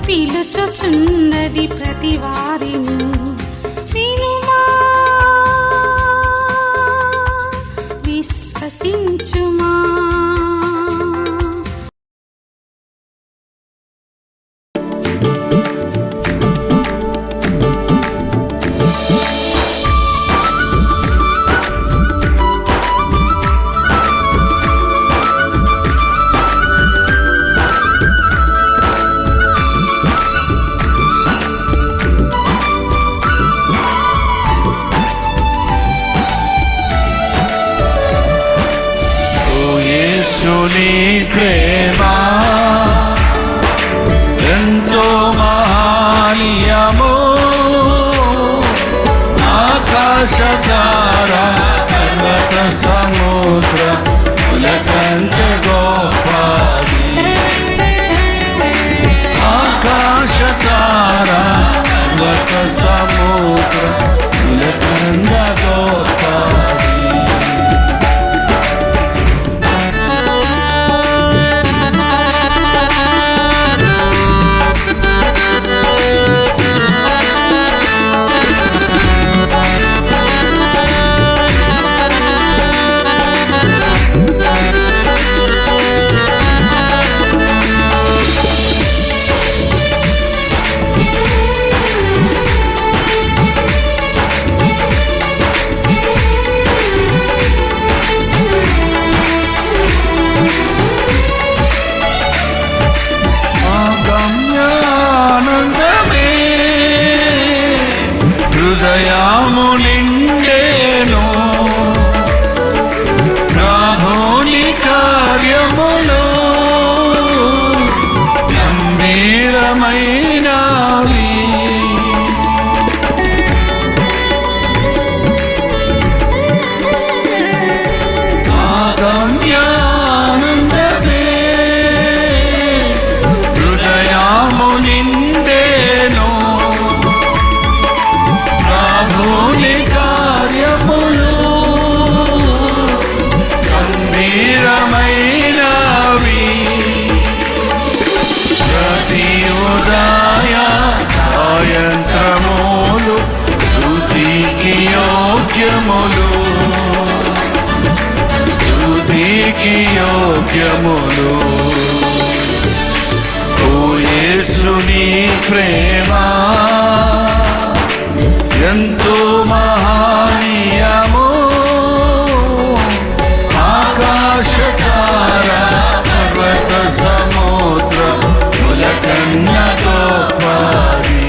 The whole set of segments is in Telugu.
పిలుచుచున్నది ప్రతి వారిని వినుమా, విశ్వసించుమా. నీ ప్రేమ ఎంతో మహనీయము, ఆకాశ తార పర్వత సముద్ర కులకంటే గొప్పది. ఆకాశ తార పర్వత సముద్ర కులకంటే గొప్పది. హృదయాము నిండేను ప్రభుని కార్యములు గంభీరమైనవి. ఆగమ్యానందమే హృదయాము నిండేను ప్రభుని కార్యములు గంభీరమైనవి. ప్రతి ఉదయ సాయంత్రములు స్తుతికి యోగ్యములు, స్తుతికి యోగ్యములు. ఓ యేసుని ప్రేమ ఎంతో మహనీయము, ఆకాశ తార పర్వత సముద్ర కులకన్నా గొప్పది.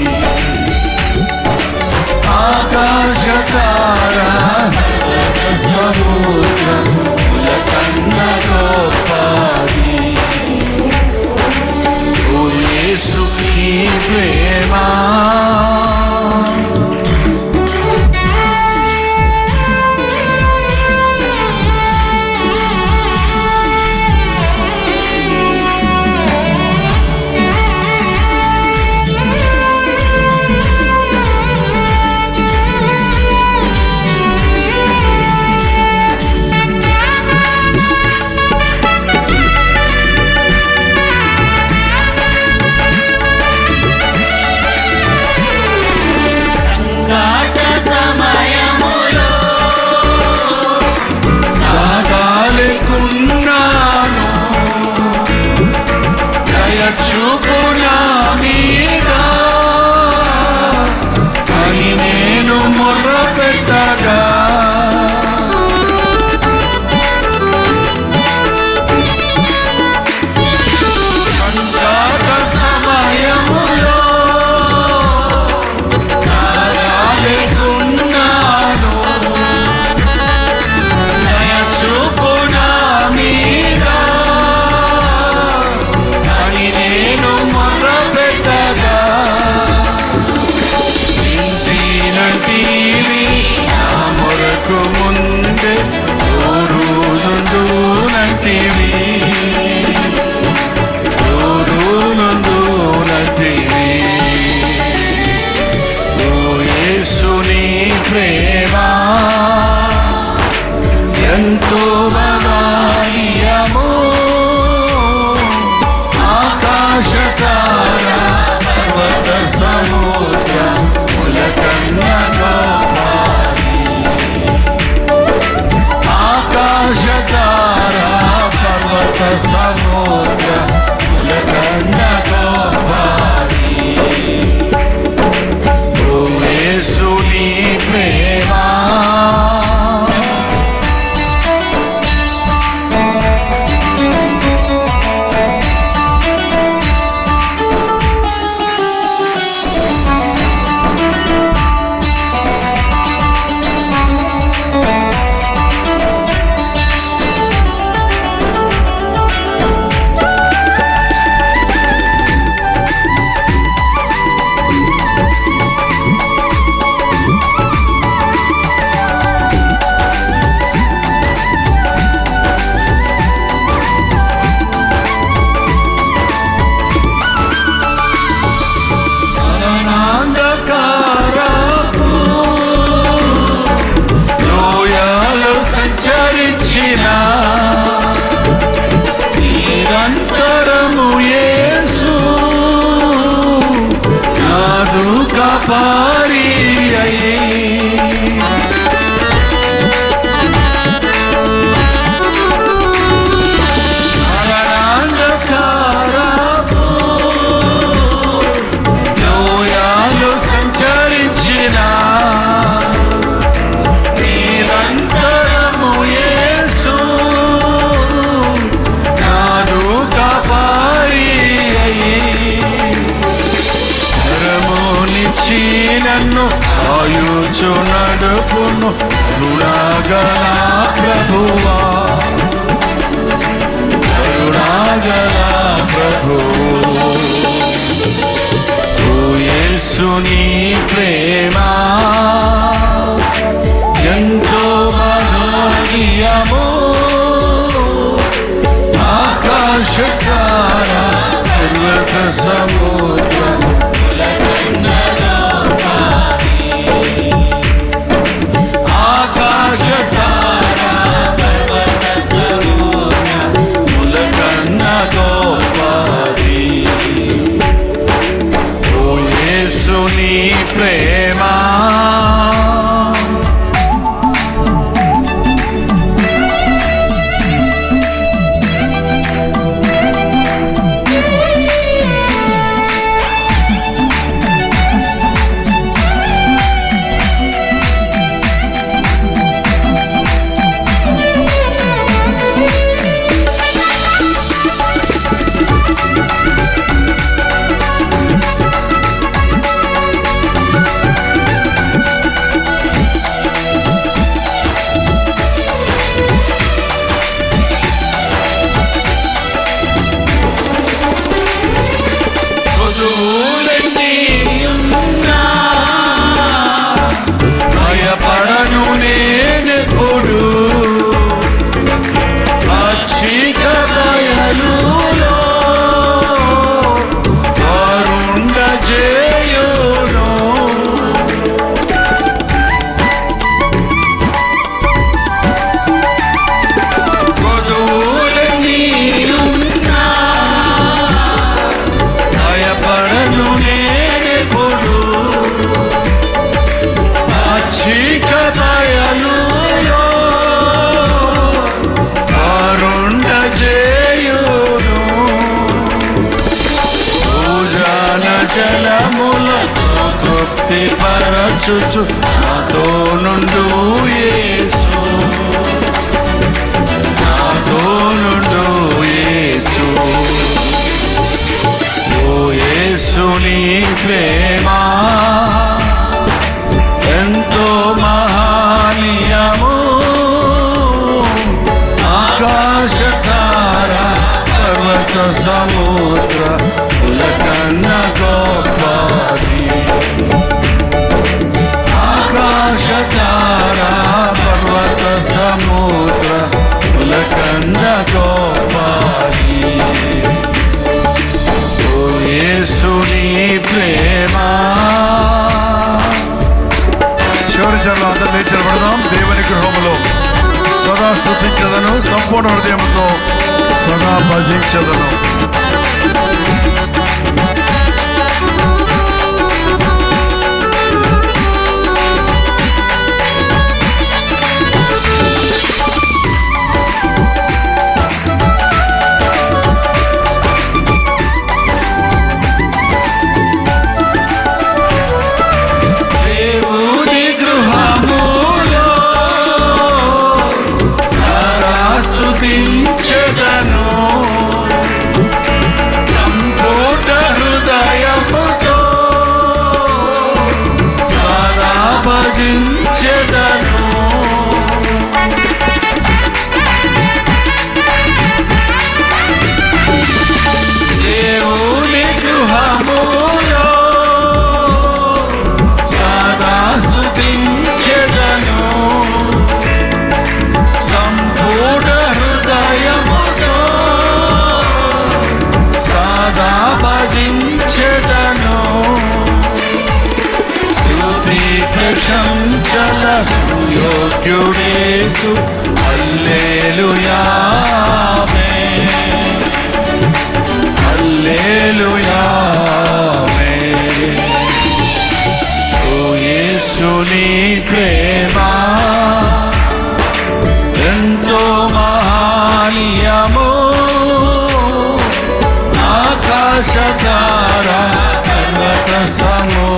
ఆకాశ తార పర్వత సముద్ర కులకన్నా గొప్పది. ఓ యేసుని ప్రేమ కాపారి అయి లోయాలు సంచరించిన నిరంతరము యేసు నాదు కాపారి అయి వరమునిచ్చి నన్ను ఆయుచు నడుపును కరుణాగల ప్రభువా కరుణాగల ప్రభువు ఓ యేసు నీ ప్రేమ ఎంతో మహనీయము ఆకాశతారా పర్వత సముద్రము ఆకాశతారా పర్వత సముద్రము ములకన్న గోపారి ఓ యేసు నీ ప్రేమ భయపడను నేనెప్పుడు పచ్చిక బయలులో వరుండ చేయును కొదువులన్నీ ఉన్నా భయపడను నేనెప్పుడు పచ్చిక బయలులో వరుండ చేయును భోజన జలములతో తృప్తి పరచుచు నాతో నుండు యేసు నాతో నుండు యేసు ఓ యేసు నీ ప్రేమ ఎంతో మహనీయము ఆకాశతారా పర్వత సముద్ర కులకన్న గోపారి ఆకాశతారా పర్వత సముద్ర కులకన్న గోపారి ఓ యేసు నీ ప్రేమ చివరి చరణం అందరూ నిలిచబడదాం. దేవుని గృహములో సదా స్తుతించదను, సంపూర్ణ హృదయంతో సదా భజించదను. దేవుని గృహములో సదా స్తుతించెదను, సంపూర్ణ హృదయముతో సదా భజించెదను. దేవుని గృహములో సదా స్తుతించెదను, సంపూర్ణ హృదయముతో సదా భజించెదను. స్తుతి ప్రశంసలకు యోగ్యుడేసు, హల్లెలూయా ఆమేన్, హల్లెలూయా ఆమేన్.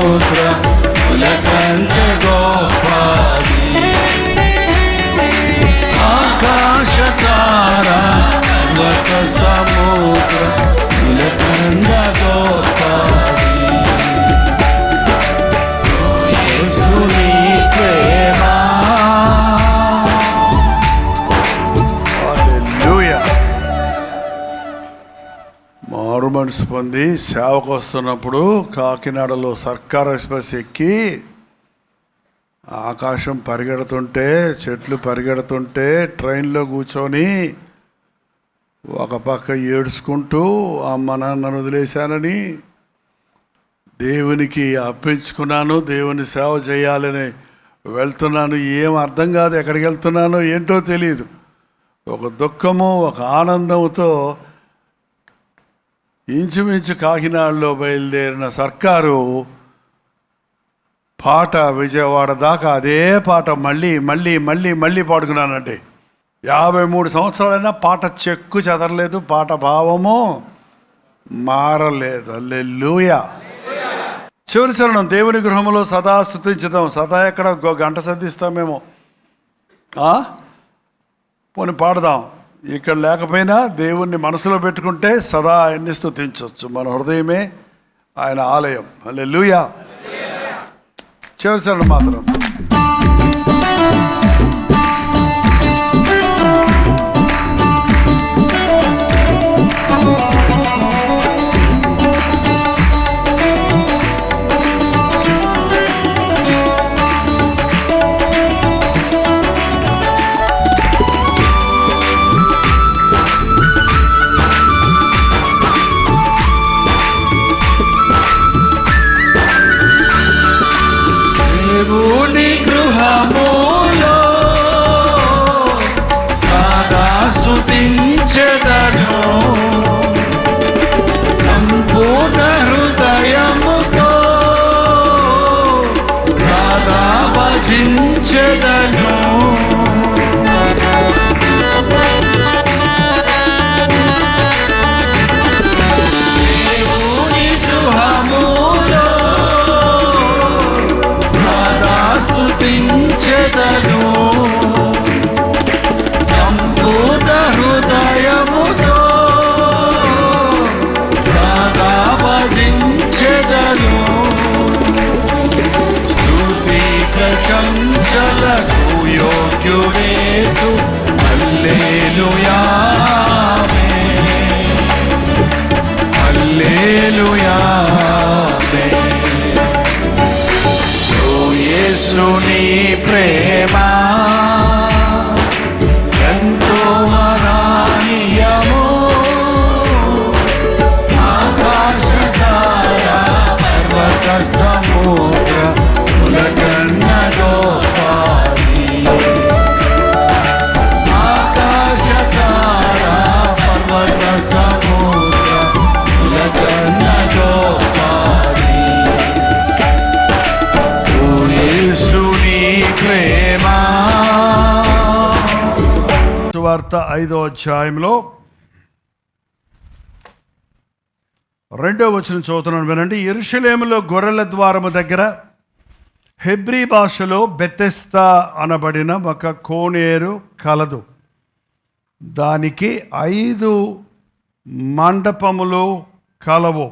సముద్రముల కంటే గొప్పది ఆకాశతార పర్వత సముద్రముల కంటే గొప్పది యేసుని ప్రేమ. హల్లెలూయా. మారు మనసు పొంది సేవకు వస్తున్నప్పుడు కాకినాడలో సర్కార్ ఎక్స్ప్రెస్ ఎక్కి ఆకాశం పరిగెడుతుంటే, చెట్లు పరిగెడుతుంటే ట్రైన్లో కూర్చొని ఒక పక్క ఏడ్చుకుంటూ అమ్మ నాన్నను వదిలేశానని దేవునికి అర్పించుకున్నాను, దేవుని సేవ చేయాలని వెళ్తున్నాను. ఏం అర్థం కాదు, ఎక్కడికి వెళ్తున్నానో ఏంటో తెలియదు. ఒక దుఃఖము, ఒక ఆనందంతో ఇంచుమించు కాకినాడలో బయలుదేరిన సర్కారు పాట విజయవాడ దాకా అదే పాట మళ్ళీ మళ్ళీ మళ్ళీ మళ్ళీ పాడుకున్నానండి. 53 సంవత్సరాలైనా పాట చెక్కు చెదరలేదు, పాట భావము మారలేదు. హల్లెలూయా. చివరి చరణం, దేవుని గృహములో సదా స్తుతించుదాం. సదా ఎక్కడ గంట సర్దిస్తామేమో, పోనీ పాడదాం. ఇక్కడ లేకపోయినా దేవుణ్ణి మనసులో పెట్టుకుంటే సదా ఆయన్ని స్తుతించవచ్చు. మన హృదయమే ఆయన ఆలయం. హల్లెలూయా. చివరి చరణం మాత్రం. దేవుని గృహములో సదా స్తుతించెదను, సంపూర్ణ హృదయముతో సదా భజించెదను. దేవుని గృహములో స్తుతించెదను, సంపూర్ణ హృదయముతో సదా భజించెదను. స్తుతి ప్రశంసలకు యోగ్యుడేసు. హల్లెలూయా, హల్లెలూయా. యేసుని ప్రేమ ఎంతో మహనీయము, ఆకాశతార పర్వత సముద్రముల కన్నా గొప్పది. ఆకాశతార పర్వత సముద్రముల కన్నా గొప్పది. యేసుని ప్రేమ. సువార్త 5వ అధ్యాయంలో 2వ వచనం చదువుతున్నాను, వినండి. యెరూషలేములో గొర్రెల ద్వారము దగ్గర హెబ్రీ భాషలో బెతెస్దా అనబడిన ఒక కోనేరు కలదు. దానికి 5 మండపములు కలవు.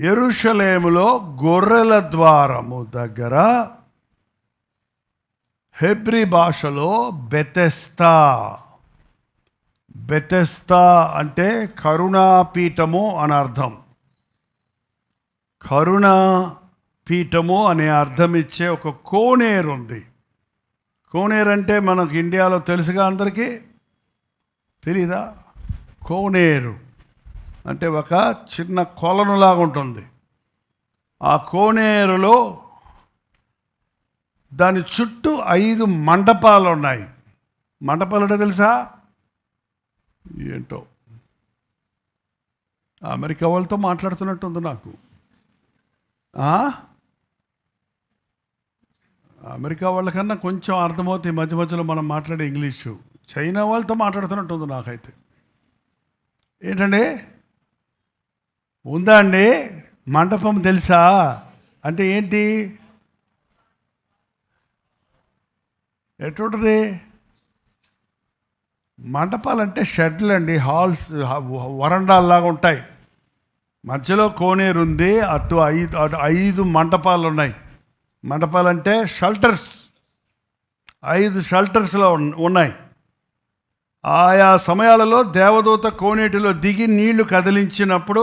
యెరూషలేములో గొర్రెల ద్వారము దగ్గర హెబ్రీ భాషలో బెతెస్దా. బెతెస్దా అంటే కరుణాపీఠము అని అర్థం. కరుణాపీఠము అనే అర్థం ఇచ్చే ఒక కోనేరు ఉంది. కోనేరు అంటే మనకు ఇండియాలో తెలుసుగా, అందరికీ తెలీదా? కోనేరు అంటే ఒక చిన్న కొలనులాగా ఉంటుంది. ఆ కోనేరులో దాని చుట్టూ 5 మండపాలు ఉన్నాయి. మండపాలు అంటే తెలుసా? ఏంటో అమెరికా వాళ్ళతో మాట్లాడుతున్నట్టుంది నాకు. అమెరికా వాళ్ళకన్నా కొంచెం అర్థమవుతుంది మధ్య మధ్యలో మనం మాట్లాడే ఇంగ్లీషు. చైనా వాళ్ళతో మాట్లాడుతున్నట్టుంది నాకైతే. ఏంటండి ఉందా అండి? మండపం తెలుసా అంటే ఏంటి? ఎటుంటుంది? మండపాలంటే షెడ్లు అండి, హాల్స్, వరండాల్లాగా ఉంటాయి. మధ్యలో కోనేరు ఉంది, అటు 5 మంటపాలు ఉన్నాయి. మంటపాలంటే షెల్టర్స్, 5 షెల్టర్స్లో ఉన్నాయి. ఆయా సమయాలలో దేవదూత కోనేటిలో దిగి నీళ్లు కదిలించినప్పుడు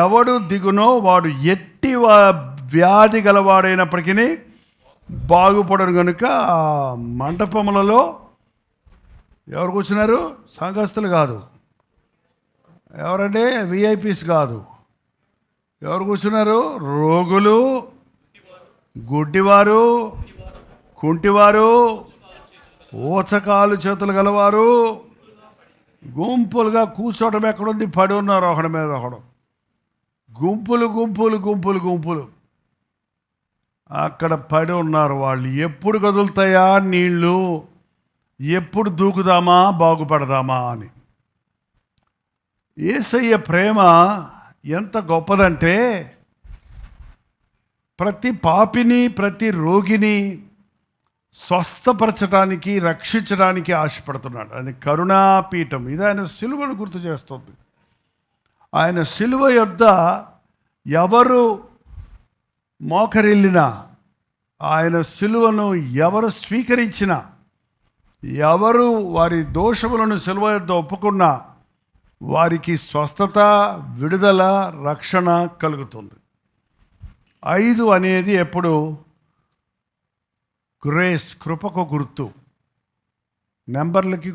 ఎవడు దిగునో వాడు ఎట్టి వ్యాధి గలవాడైనప్పటికీ బాగుపడరు. కనుక ఆ మంటపములలో ఎవరు కూర్చున్నారు? సంఘస్థులు కాదు. ఎవరంటే విఐపీస్ కాదు. ఎవరు కూర్చున్నారు? రోగులు, గుడ్డివారు, కుంటివారు, ఊచకాలు చేతులు గలవారు గుంపులుగా కూర్చోవడం ఎక్కడుంది? పడి ఉన్నారు ఒకడి మీద ఒకడు. గుంపులు గుంపులు గుంపులు గుంపులు అక్కడ పడి ఉన్నారు. వాళ్ళు ఎప్పుడు కదులుతాయా నీళ్ళు, ఎప్పుడు దూకుదామా, బాగుపడదామా అని. యేసయ్య ప్రేమ ఎంత గొప్పదంటే ప్రతి పాపిని, ప్రతి రోగిని స్వస్థపరచడానికి, రక్షించడానికి ఆశపడుతున్నాడు. అది కరుణాపీఠం. ఇది ఆయన సిలువను గుర్తు చేస్తుంది. ఆయన సిలువ యొద్ద ఎవరు మోకరిల్లినా, ఆయన సిలువను ఎవరు స్వీకరించినా, ఎవరు వారి దోషములను సిలువ యొద్ద ఒప్పుకున్నా వారికి స్వస్థత, విడుదల, రక్షణ కలుగుతుంది. 5 అనేది ఎప్పుడు గ్రేస్, కృపకు గుర్తు. నెంబర్లకి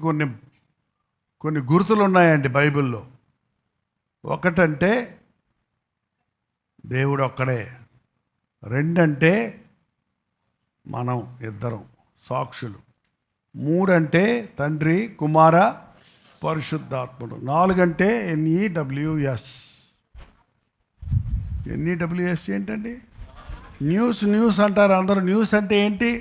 కొన్ని గుర్తులు ఉన్నాయండి బైబిల్లో. ఒకటంటే దేవుడు ఒక్కడే, 2 అంటే మనం ఇద్దరం సాక్షులు, 3 అంటే తండ్రి, కుమార, పరిశుద్ధాత్ముడు, 4 అంటే NEWS. NEWS ఏంటండి? న్యూస్ అంటారు అందరూ. న్యూస్ అంటే ఏంటి?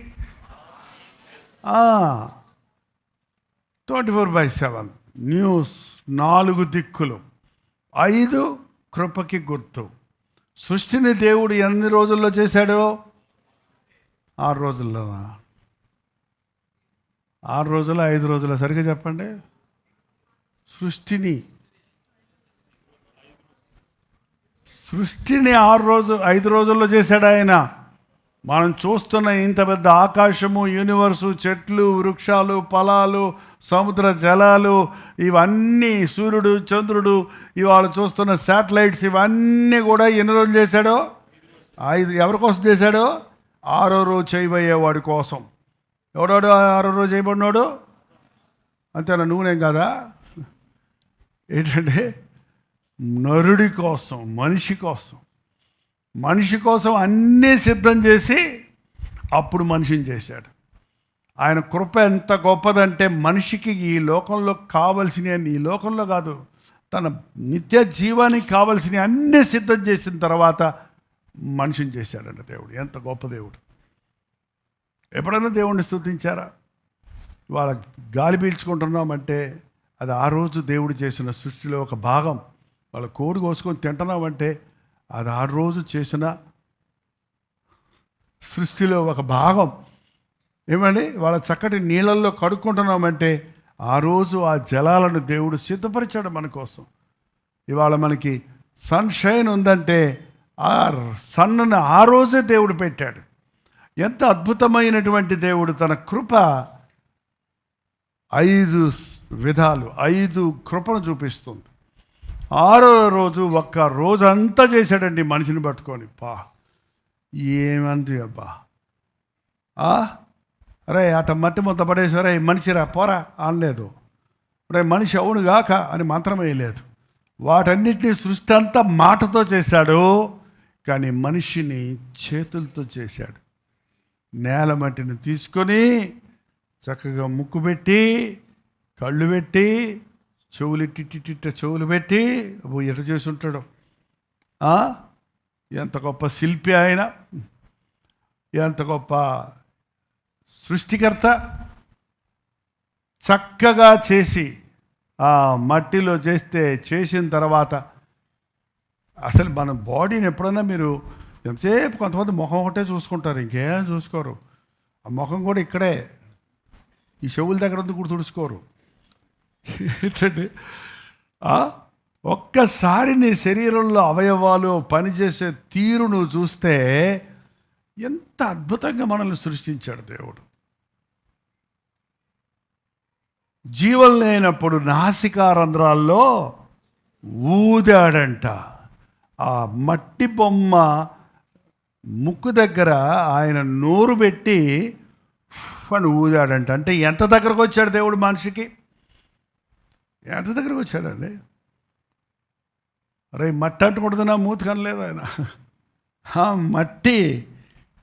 24/7 న్యూస్. 4 దిక్కులు. 5 కృపకి గుర్తు. సృష్టిని దేవుడు ఎన్ని రోజుల్లో చేశాడో? 6 రోజుల్లోనా? 6 రోజులు, 5 రోజులు? సరిగ్గా చెప్పండి. సృష్టిని 5 రోజుల్లో చేశాడు ఆయన. మనం చూస్తున్న ఇంత పెద్ద ఆకాశము, యూనివర్సు, చెట్లు, వృక్షాలు, ఫలాలు, సముద్ర జలాలు, ఇవన్నీ, సూర్యుడు, చంద్రుడు, ఇవాళ చూస్తున్న శాటిలైట్స్, ఇవన్నీ కూడా ఎన్ని రోజులు చేశాడో? 5. ఎవరి కోసం చేశాడో? 6వ రోజు చేయబోయేవాడి కోసం. ఎవడాడు 6వ రోజు చేయబడినాడు? అంతేనా? నువ్వునేం కదా. ఏంటంటే నరుడి కోసం, మనిషి కోసం అన్నీ సిద్ధం చేసి అప్పుడు మనిషిని చేశాడు. ఆయన కృప ఎంత గొప్పదంటే మనిషికి ఈ లోకంలో కావలసినవి, ఈ లోకంలో కాదు, తన నిత్య జీవానికి కావలసినవి అన్నీ సిద్ధం చేసిన తర్వాత మనిషిని చేశాడంట దేవుడు. ఎంత గొప్ప దేవుడు. ఎప్పుడైనా దేవుడిని స్తుతించారా? వాళ్ళ గాలి పీల్చుకుంటున్నామంటే అది ఆ రోజు దేవుడు చేసిన సృష్టిలో ఒక భాగం. వాళ్ళ కోడి కోసుకొని తింటున్నామంటే అది ఆ రోజు చేసిన సృష్టిలో ఒక భాగం. ఏమండి? వాళ్ళ చక్కటి నీళ్ళల్లో కడుక్కుంటున్నామంటే ఆ రోజు ఆ జలాలను దేవుడు సిద్ధపరిచాడు మన కోసం. ఇవాళ మనకి సన్షైన్ ఉందంటే ఆ సన్నును ఆ రోజే దేవుడు పెట్టాడు. ఎంత అద్భుతమైనటువంటి దేవుడు. తన కృప 5 విధాలు, 5 కృపను చూపిస్తుంది. 6వ రోజు ఒక్క రోజంతా చేశాడండి మనిషిని పట్టుకొని. ఏమంది అబ్బా, అరే అట మట్టి ముద్ద పడేసారే, మనిషిరా పోరా అనలేదు. రే మనిషి అవును గాక అని మంత్రం వేయలేదు. వాటన్నిటినీ సృష్టి అంతా మాటతో చేశాడు, కానీ మనిషిని చేతులతో చేశాడు. నేల మట్టిని తీసుకొని చక్కగా ముక్కు పెట్టి, కళ్ళు పెట్టి, చెవులు పెట్టి ఎట చేసి ఉంటాడు. ఎంత గొప్ప శిల్పి ఆయన, ఎంత గొప్ప సృష్టికర్త. చక్కగా చేసి ఆ మట్టిలో చేసిన తర్వాత అసలు మన బాడీని ఎప్పుడైనా మీరు ఎంతసేపు కొంతమంది ముఖం ఒకటే చూసుకుంటారు, ఇంకేం చూసుకోరు. ఆ ముఖం కూడా ఇక్కడే, ఈ చెవుల దగ్గర ఉంది కూడా తుడుచుకోరు. ఏంటండి, ఒక్కసారి నీ శరీరంలో అవయవాలు పనిచేసే తీరు నువ్వు చూస్తే ఎంత అద్భుతంగా మనల్ని సృష్టించాడు దేవుడు. జీవం లేనప్పుడు నాసికా రంధ్రాల్లో ఊదాడంట. ఆ మట్టి బొమ్మ ముక్కు దగ్గర ఆయన నోరు పెట్టి అని ఊదాడంట. అంటే ఎంత దగ్గరకు వచ్చాడు దేవుడు మనిషికి, ఎంత దగ్గరకు వచ్చాడండి. అరే మట్టి అంటకూడదు, నా మూతి కనలేదు ఆయన.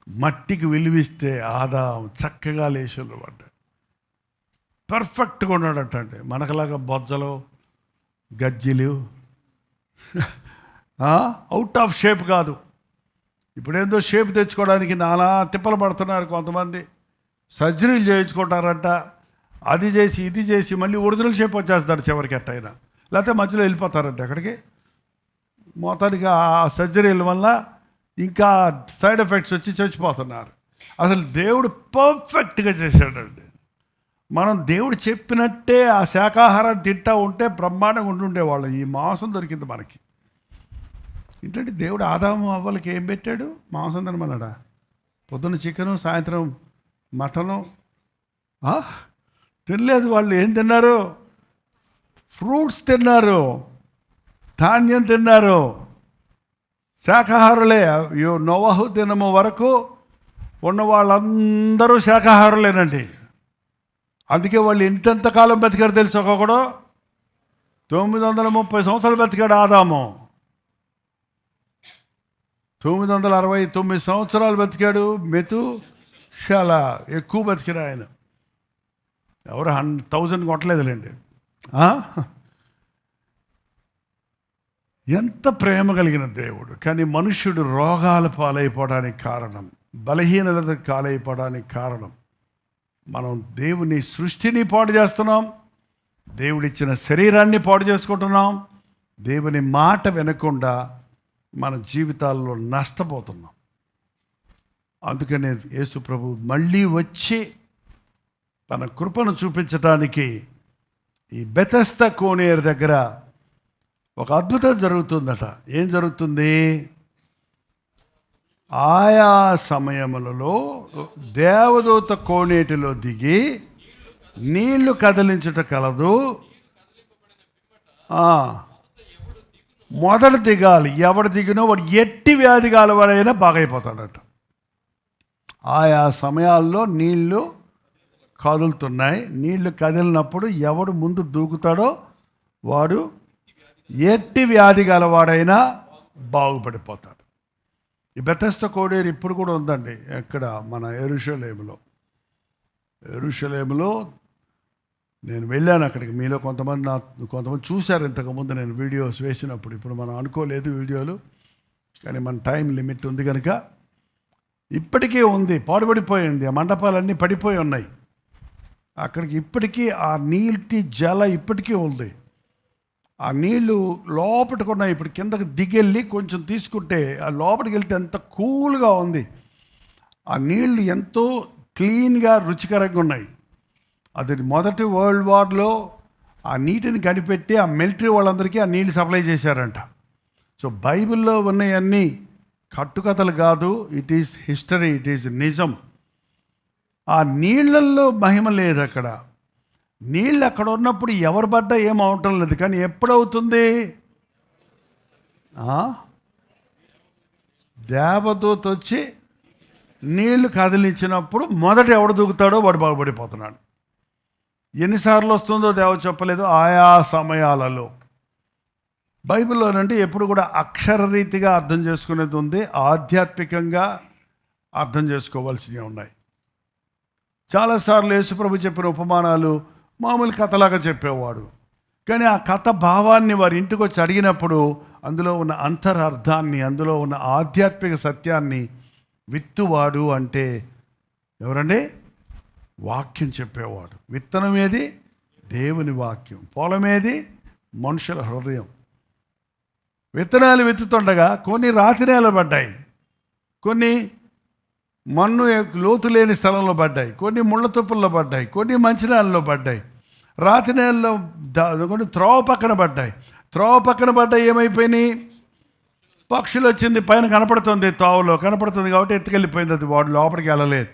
మట్టికి విలువిస్తే ఆదాం చక్కగా లేచులు పడ్డాడు, పర్ఫెక్ట్గా ఉన్నాడట. అంటే మనకులాగా బొజ్జలు గజ్జిలు అవుట్ ఆఫ్ షేప్ కాదు. ఇప్పుడేందో షేప్ తెచ్చుకోవడానికి నానా తిప్పలు పడుతున్నారు కొంతమంది, సర్జరీలు చేయించుకుంటారంట. అది చేసి ఇది చేసి మళ్ళీ ఒరిజినల్ షేప్ వచ్చేస్తాడు చివరికి ఎట్టయినా, లేకపోతే మధ్యలో వెళ్ళిపోతారంట ఎక్కడికి. మొత్తానికి ఆ సర్జరీల వల్ల ఇంకా సైడ్ ఎఫెక్ట్స్ వచ్చి చచ్చిపోతున్నారు. అసలు దేవుడు పర్ఫెక్ట్గా చేశాడండి. మనం దేవుడు చెప్పినట్టే ఆ శాకాహారం తింటా ఉంటే బ్రహ్మాండంగా ఉండుండేవాళ్ళం. ఈ మాంసం దొరికింది మనకి. ఏంటంటే దేవుడు ఆదాము అవ్వలకి ఏం పెట్టాడు? మాంసం తినమన్నాడా? పొద్దున్న చికెను, సాయంత్రం మటను తినలేదు. వాళ్ళు ఏం తిన్నారు? ఫ్రూట్స్ తిన్నారు, ధాన్యం తిన్నారు, శాకాహారులే. నోవహు దినము వరకు ఉన్న వాళ్ళందరూ శాకాహారులేనండి. అందుకే వాళ్ళు ఎంతెంతకాలం బతికారు తెలుసు? ఒక్కొక్కడు 930 సంవత్సరాలు బతికాడు ఆదాము. 969 సంవత్సరాలు బతికాడు మెతు. చాలా ఎక్కువ బతికిన ఆయన. ఎవరు 1000 కొట్టలేదులేండి. ఎంత ప్రేమ కలిగిన దేవుడు. కానీ మనుష్యుడు రోగాల పాలైపోవడానికి కారణం, బలహీనతకు కాలైపోవడానికి కారణం, మనం దేవుని సృష్టిని పాడు చేస్తున్నాం, దేవుడిచ్చిన శరీరాన్ని పాడు చేసుకుంటున్నాం, దేవుని మాట వినకుండా మన జీవితాల్లో నష్టపోతున్నాం. అందుకనే యేసు ప్రభు మళ్ళీ వచ్చి తన కృపను చూపించడానికి ఈ బెతెస్దా కోనేరు దగ్గర ఒక అద్భుతం జరుగుతుందట. ఏం జరుగుతుంది? ఆయా సమయములలో దేవదూత కోనేటిలో దిగి నీళ్లు కదిలించుట కలదు. మొదట దిగాలి. ఎవడు దిగినో వాడు ఎట్టి వ్యాధి గలవాడైనా బాగైపోతాడట. ఆయా సమయాల్లో నీళ్లు కదులుతున్నాయి. నీళ్లు కదిలినప్పుడు ఎవడు ముందు దూకుతాడో వాడు ఎట్టి వ్యాధి గలవాడైనా బాగుపడిపోతాడు. ఈ బెతెస్దా కోనేరు ఇప్పుడు కూడా ఉందండి. ఎక్కడ? మన యెరూషలేములో నేను వెళ్ళాను అక్కడికి. మీలో కొంతమంది చూశారు ఇంతకుముందు నేను వీడియోస్ వేసినప్పుడు. ఇప్పుడు మనం అనుకోలేదు వీడియోలు, కానీ మన టైం లిమిట్ ఉంది కనుక ఇప్పటికీ ఉంది. పాడుపడిపోయింది, ఆ మండపాలన్నీ పడిపోయి ఉన్నాయి. అక్కడికి ఇప్పటికీ ఆ నీటి జల ఇప్పటికీ ఉంది. ఆ నీళ్లు లోపలికి ఉన్నాయి. ఇప్పుడు కిందకి దిగెళ్ళి కొంచెం తీసుకుంటే ఆ లోపలికి వెళ్తే ఎంత కూల్గా ఉంది. ఆ నీళ్లు ఎంతో క్లీన్గా రుచికరంగా ఉన్నాయి. అది మొదటి వరల్డ్ వార్లో ఆ నీటిని కనిపెట్టి ఆ మిలిటరీ వాళ్ళందరికీ ఆ నీళ్ళు సప్లై చేశారంట. సో బైబిల్లో ఉన్నవన్నీ కట్టుకథలు కాదు, it is history, it is నిజం. ఆ నీళ్ళల్లో మహిమ లేదు. అక్కడ నీళ్ళు అక్కడ ఉన్నప్పుడు ఎవరు పడ్డా ఏం అవటం లేదు. కానీ ఎప్పుడవుతుంది? దేవదూత వచ్చి నీళ్లు కదిలించినప్పుడు మొదట ఎవడు దూకుతాడో వాడు బాగుపడిపోతున్నాడు. ఎన్నిసార్లు వస్తుందో దేవ చెప్పలేదు. ఆయా సమయాలలో బైబిల్లోనంటే ఎప్పుడు కూడా అక్షరరీతిగా అర్థం చేసుకునేది ఉంది, ఆధ్యాత్మికంగా అర్థం చేసుకోవాల్సినవి ఉన్నాయి. చాలాసార్లు యేసుప్రభు చెప్పిన ఉపమానాలు మామూలు కథలాగా చెప్పేవాడు. కానీ ఆ కథ భావాన్ని వారి ఇంటికి వచ్చి అడిగినప్పుడు అందులో ఉన్న అంతరార్థాన్ని, అందులో ఉన్న ఆధ్యాత్మిక సత్యాన్ని విత్తువాడు అంటే ఎవరండి? వాక్యం చెప్పేవాడు. విత్తనం ఏది? దేవుని వాక్యం. పొలం ఏది? మనుషుల హృదయం. విత్తనాలు విత్తుతుండగా కొన్ని రాతి నేల పడ్డాయి, కొన్ని మన్ను లోతు లేని స్థలంలో పడ్డాయి, కొన్ని ముళ్ళ తుప్పల్లో పడ్డాయి, కొన్ని మంచి నేలలో పడ్డాయి. రాతి నేలలో కొన్ని త్రోవ పక్కన పడ్డాయి. త్రోవ పక్కన పడ్డాయి, ఏమైపోయినాయి? పక్షులు వచ్చింది, పైన కనపడుతుంది, తావులో కనపడుతుంది కాబట్టి ఎత్తుకెళ్ళిపోయింది. అది వాడు లోపలికి వెళ్ళలేదు.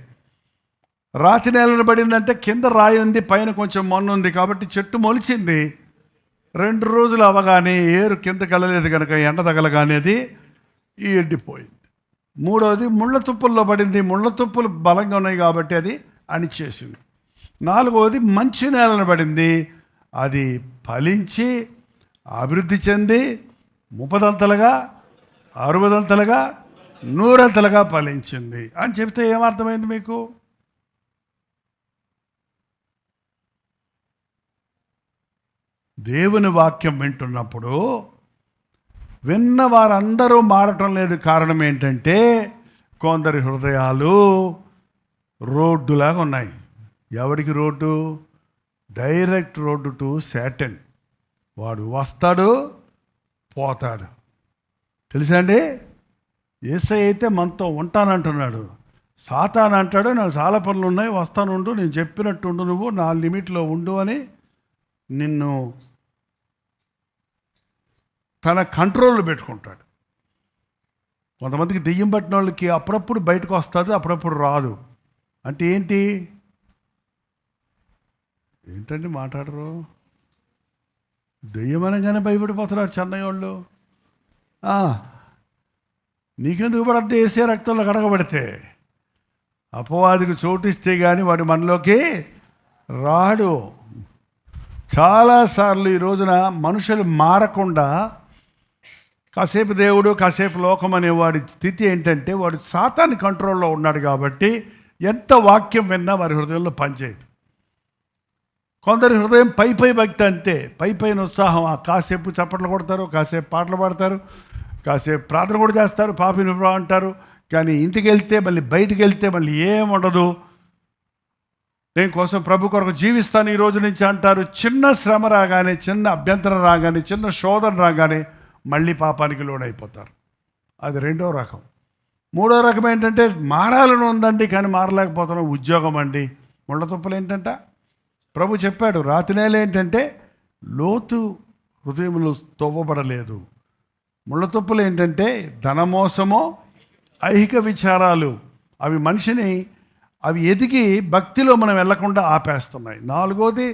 రాతి నేలను పడిందంటే కింద రాయి ఉంది, పైన కొంచెం మన్ను ఉంది కాబట్టి చెట్టు మొలిచింది. 2 రోజులు అవగానే ఏరు కిందకి వెళ్ళలేదు కనుక ఎండ తగలగానే అది ఎండిపోయింది. 3వది ముళ్ళ తుప్పుల్లో పడింది. ముళ్ళ తుప్పులు బలంగా ఉన్నాయి కాబట్టి అది అణిచేసింది. 4వది మంచి నేలను పడింది. అది ఫలించి అభివృద్ధి చెంది 30 60 100 ఫలించింది అని చెప్తే ఏమర్థమైంది మీకు? దేవుని వాక్యం వింటున్నప్పుడు విన్న వారందరూ మారటం లేదు. కారణం ఏంటంటే కొందరి హృదయాలు రోడ్డులాగా ఉన్నాయి. ఎవరికి road? Direct road to Satan. వాడు వస్తాడు, పోతాడు. తెలుసా అండి? యేసయ్య అయితే మనతో ఉంటానంటున్నాడు. సాతాను అంటాడు, నాకు చాలా పనులు ఉన్నాయి, వస్తానుండు, నేను చెప్పినట్టు ఉండు, నువ్వు నా లిమిట్లో ఉండు అని నిన్ను తన కంట్రోల్లో పెట్టుకుంటాడు. కొంతమందికి దెయ్యం పట్టిన వాళ్ళకి అప్పుడప్పుడు బయటకు వస్తుంది, అప్పుడప్పుడు రాదు. అంటే ఏంటండి మాట్లాడరు? దెయ్యం అనగానే భయపడిపోతున్నారు చెన్నై వాళ్ళు. నీకెందుకు పడద్దు? వేసే రక్తంలో కడగబడితే అపవాదికి చోటిస్తే కానీ వాడి మనలోకి రాడు. చాలాసార్లు ఈ రోజున మనుషులు మారకుండా కాసేపు దేవుడు కాసేపు లోకం అనేవాడి స్థితి ఏంటంటే వాడు సాతాను కంట్రోల్లో ఉన్నాడు కాబట్టి ఎంత వాక్యం విన్నా వారి హృదయంలో పనిచేయదు. కొందరి హృదయం పై భక్తి అంతే, పైన ఉత్సాహం. కాసేపు చప్పట్లు కొడతారు, కాసేపు పాటలు పాడతారు, కాసేపు ప్రార్థన కూడా చేస్తారు, పాపిని అంటారు. కానీ ఇంటికి వెళ్తే మళ్ళీ బయటికి వెళ్తే మళ్ళీ ఏముండదు. నేను కోసం ప్రభు కొరకు జీవిస్తాను ఈ రోజు నుంచి అంటారు. చిన్న శ్రమ రాగానే, చిన్న అభ్యంతరం రాగానే, చిన్న శోధన రాగానే మళ్ళీ పాపానికి లోనైపోతారు. అది 2వ రకం. 3వ రకం ఏంటంటే మారాలని ఉందండి కానీ మారలేకపోతున్నాం. ఉద్యోగం అండి. ముళ్ళ తుప్పలు ఏంటంట ప్రభు చెప్పాడు. రాతి నేల ఏంటంటే లోతు హృదయములు తవ్వబడలేదు. ముళ్ళ తుప్పలు ఏంటంటే ధనమోసమో ఐహిక విచారాలు. అవి మనిషిని ఎదిగి భక్తిలో మనం వెళ్లకుండా ఆపేస్తున్నాయి. 4వది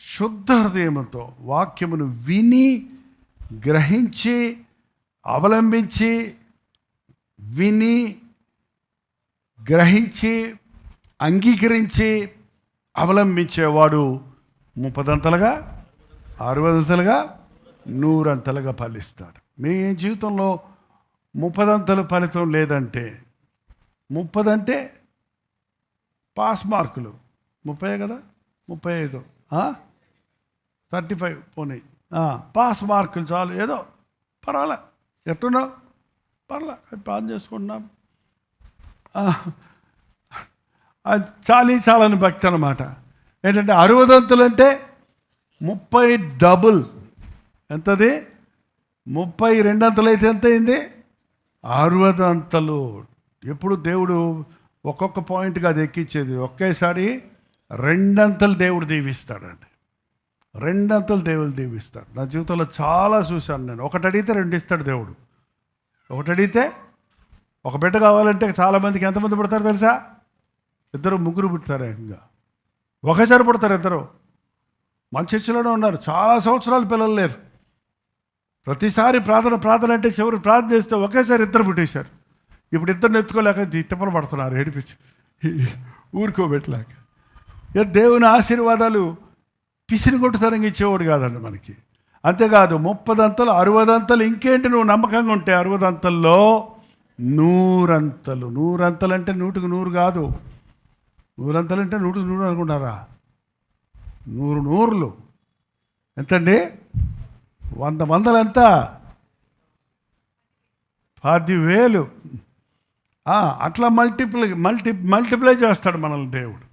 శుద్ధ హృదయముతో వాక్యమును విని గ్రహించి అవలంబించి అంగీకరించి అవలంబించేవాడు 30 60 100 ఫలిస్తాడు. మీ జీవితంలో 30 ఫలితం లేదంటే 30 అంటే పాస్ మార్కులు 30 కదా, 35 35 పోనీ పాస్ మార్కులు చాలు, ఏదో పర్వాలే, ఎట్టున్నావు పర్వాలే, పాస్ చేసుకుంటున్నాం, అది చాలని భక్తి అన్నమాట. ఏంటంటే 60 అంటే 30 డబుల్. ఎంతది? 32 అయితే ఎంత అయింది? 60. ఎప్పుడు దేవుడు ఒక్కొక్క పాయింట్గా అది ఎక్కించేది. ఒకేసారి 2 దేవుడు దీవిస్తాడండి. 2 దేవుడు దీవిస్తాడు. నా జీవితంలో చాలా చూశాను నేను. 1 అడిగితే 2 ఇస్తాడు దేవుడు. 1 అడిగితే, ఒక బిడ్డ కావాలంటే చాలామందికి ఎంతమంది పుడతారు తెలుసా? 2 3 పుడతారు. ఇంకా ఒకేసారి పుడతారు 2. మన చర్చిలోనే ఉన్నారు, చాలా సంవత్సరాలు పిల్లలు లేరు. ప్రతిసారి ప్రార్థన అంటే చివరి ప్రార్థన చేస్తే ఒకేసారి 2 పుట్టేశారు. ఇప్పుడు 2 ఎత్తుకోలేక తిప్పలు పడుతున్నారు, ఏడిపించి ఊరుకోబెట్టలేక. దేవుని ఆశీర్వాదాలు పిసిని కొట్టుతరంగా ఇచ్చేవాడు కాదండి మనకి. అంతేకాదు 30 60 ఇంకేంటి, నువ్వు నమ్మకంగా ఉంటే 60 100 అంటే 100కి 100 కాదు. 100 అంటే 100కి 100 అనుకుంటారా? 100 ఎంతండి? 100 ఎంత? 10,000. అట్లా మల్టిప్లై చేస్తాడు మనల్ని దేవుడు.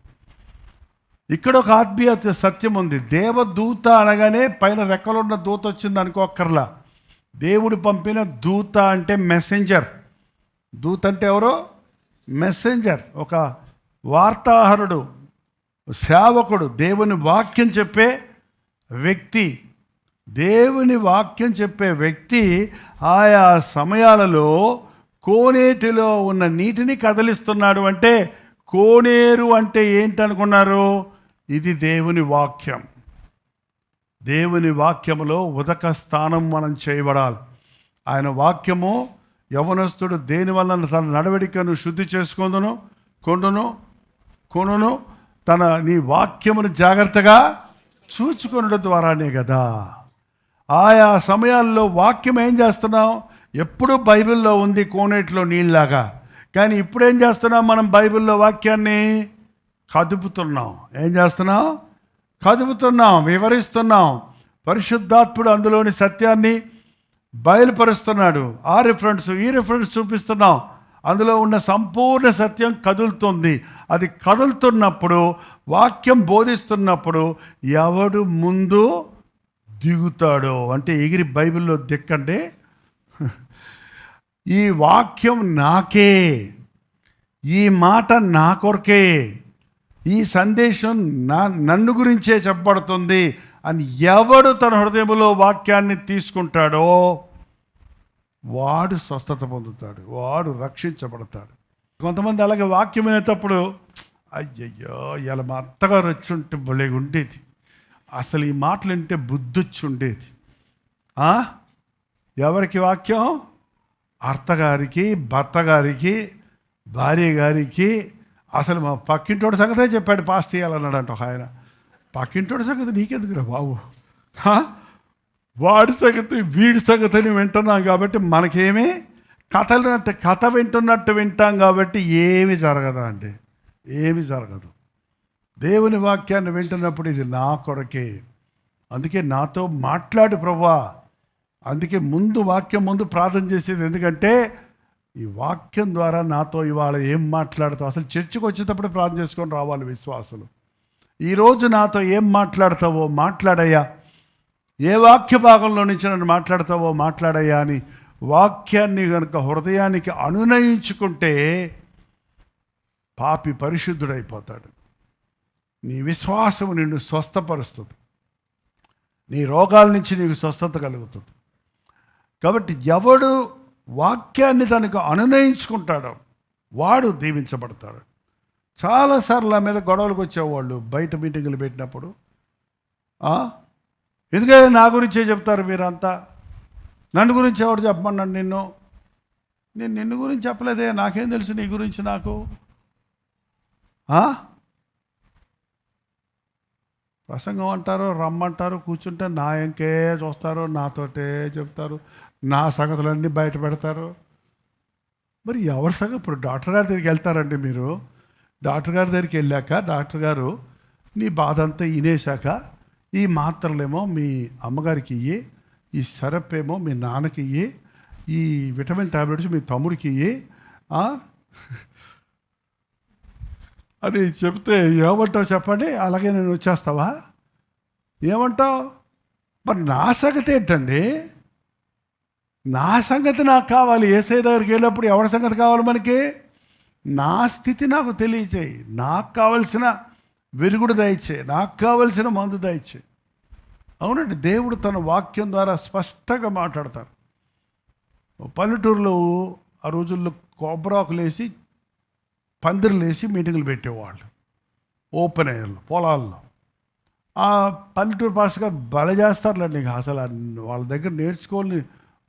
ఇక్కడ ఒక ఆత్మీయ సత్యం ఉంది. దేవదూత అనగానే పైన రెక్కలున్న దూత వచ్చింది అనుకోక్కర్లా. దేవుడు పంపిన దూత అంటే మెసెంజర్. దూత అంటే ఎవరు? మెసెంజర్, ఒక వార్తాహరుడు, సేవకుడు, దేవుని వాక్యం చెప్పే వ్యక్తి. దేవుని వాక్యం చెప్పే వ్యక్తి ఆయా సమయాలలో కోనేటిలో ఉన్న నీటిని కదిలిస్తున్నాడు. అంటే కోనేరు అంటే ఏంటనుకున్నారు? ఇది దేవుని వాక్యం. దేవుని వాక్యములో ఉదక స్థానం మనం చేయబడాలి. ఆయన వాక్యము యవనస్తుడు దేనివల్ల తన నడవడికను శుద్ధి చేసుకుందును కొనును నీ వాక్యమును జాగ్రత్తగా చూచుకొనడం ద్వారానే కదా. ఆయా సమయాల్లో వాక్యం ఏం చేస్తున్నాం? ఎప్పుడు బైబిల్లో ఉంది కోనేటిలో నీళ్ళలాగా, కానీ ఇప్పుడు ఏం చేస్తున్నాం? మనం బైబిల్లో వాక్యాన్ని కదుపుతున్నాం. ఏం చేస్తున్నాం? కదుపుతున్నాం, వివరిస్తున్నాం. పరిశుద్ధాత్ముడు అందులోని సత్యాన్ని బయలుపరుస్తున్నాడు. ఆ రిఫరెన్స్ ఈ రిఫరెన్స్ చూపిస్తున్నాం. అందులో ఉన్న సంపూర్ణ సత్యం కదులుతుంది. అది కదులుతున్నప్పుడు, వాక్యం బోధిస్తున్నప్పుడు ఎవడు ముందు దిగుతాడో, అంటే ఎగిరి బైబిల్లో దిక్కండి, ఈ వాక్యం నాకే, ఈ మాట నా కొరకే, ఈ సందేశం నన్ను గురించే చెప్పబడుతుంది అని ఎవడు తన హృదయంలో వాక్యాన్ని తీసుకుంటాడో వాడు స్వస్థత పొందుతాడు, వాడు రక్షించబడతాడు. కొంతమంది అలాగే వాక్యం వినేటప్పుడు అయ్యయ్యో ఇలా మా అత్తగారు వచ్చి ఉంటే భలే ఉండేది, అసలు ఈ మాటలు వింటే బుద్ధి వచ్చి ఉండేది. ఎవరికి వాక్యం? అత్తగారికి, భర్త గారికి, భార్య గారికి. అసలు మా పక్కింటోడి సంగతే చెప్పాడు, పాస్ చేయాలన్నాడంట ఒక ఆయన. పక్కింటోడి సంగతి నీకెందుకురా బాబు, వాడి సంగతి వీడి సంగతిని వింటున్నాం కాబట్టి మనకేమీ కథ వింటున్నట్టు వింటాం కాబట్టి ఏమి జరగదా అండి, ఏమి జరగదు. దేవుని వాక్యాన్ని వింటున్నప్పుడు ఇది నా కొరకే, అందుకే నాతో మాట్లాడు ప్రభువా. అందుకే వాక్యం ముందు ప్రార్థన చేసేది. ఎందుకంటే ఈ వాక్యం ద్వారా నాతో ఇవాళ ఏం మాట్లాడతావు? అసలు చర్చికి వచ్చేటప్పుడు ప్రార్థన చేసుకొని రావాలి విశ్వాసులు. ఈరోజు నాతో ఏం మాట్లాడతావో మాట్లాడయ్యా, ఏ వాక్య భాగంలో నుంచి నన్ను మాట్లాడతావో మాట్లాడయ్యా అని వాక్యాన్ని కనుక హృదయానికి అనునయించుకుంటే పాపి పరిశుద్ధుడైపోతాడు. నీ విశ్వాసం నిన్ను స్వస్థపరుస్తుంది, నీ రోగాల నుంచి నీకు స్వస్థత కలుగుతుంది. కాబట్టి ఎవడు వాక్యాన్ని తనకు అనునయించుకుంటాడో వాడు దీవించబడతాడు. చాలాసార్లు నా మీద గొడవలకు వచ్చేవాళ్ళు బయట మీటింగులు పెట్టినప్పుడు, ఎందుకంటే నా గురించే చెప్తారు మీరంతా, నన్ను గురించి ఎవడు చెప్పమన్నాడు నేను నిన్ను గురించి చెప్పలేదే, నాకేం తెలుసు నీ గురించి నాకు. ప్రసంగం అంటారు, రమ్మంటారు, కూర్చుంటే నా ఇంకే చూస్తారు, నాతోటే చెప్తారు, నా సంగతులన్నీ బయట పెడతారు. మరి ఎవరి సంగతి? ఇప్పుడు డాక్టర్ గారి దగ్గరికి వెళ్తారండి మీరు. డాక్టర్ గారి దగ్గరికి వెళ్ళాక డాక్టర్ గారు నీ బాధ అంతా వినేశాక ఈ మాత్రలేమో మీ అమ్మగారికి ఇయ్యి, ఈ సిరప్ ఏమో మీ నాన్నకి ఇయ్యి, ఈ విటమిన్ టాబ్లెట్స్ మీ తమ్ముడికి ఇయ్యి అని చెప్తే ఏమంటావు చెప్పండి? అలాగే నేను వచ్చేస్తావా? ఏమంటావు? మరి నా సంగతి ఏంటండి? నా సంగతి నాకు కావాలి. యేసయ్య దగ్గరికి వెళ్ళినప్పుడు ఎవరి సంగతి కావాలి మనకి? నా స్థితి నాకు తెలియచేయి, నాకు కావలసిన విరుగుడు దయచే, నాకు కావలసిన మందు దయచే. అవునండి, దేవుడు తన వాక్యం ద్వారా స్పష్టంగా మాట్లాడతారు. పల్లెటూరులో ఆ రోజుల్లో కొబ్బరాకులేసి పందిరులేసి మీటింగులు పెట్టేవాళ్ళు ఓపెన్ ఎయిర్లో, పొలాల్లో. ఆ పల్లెటూరు పాస్టర్ గారు బల చేస్తారులేండి. అసలు వాళ్ళ దగ్గర నేర్చుకోని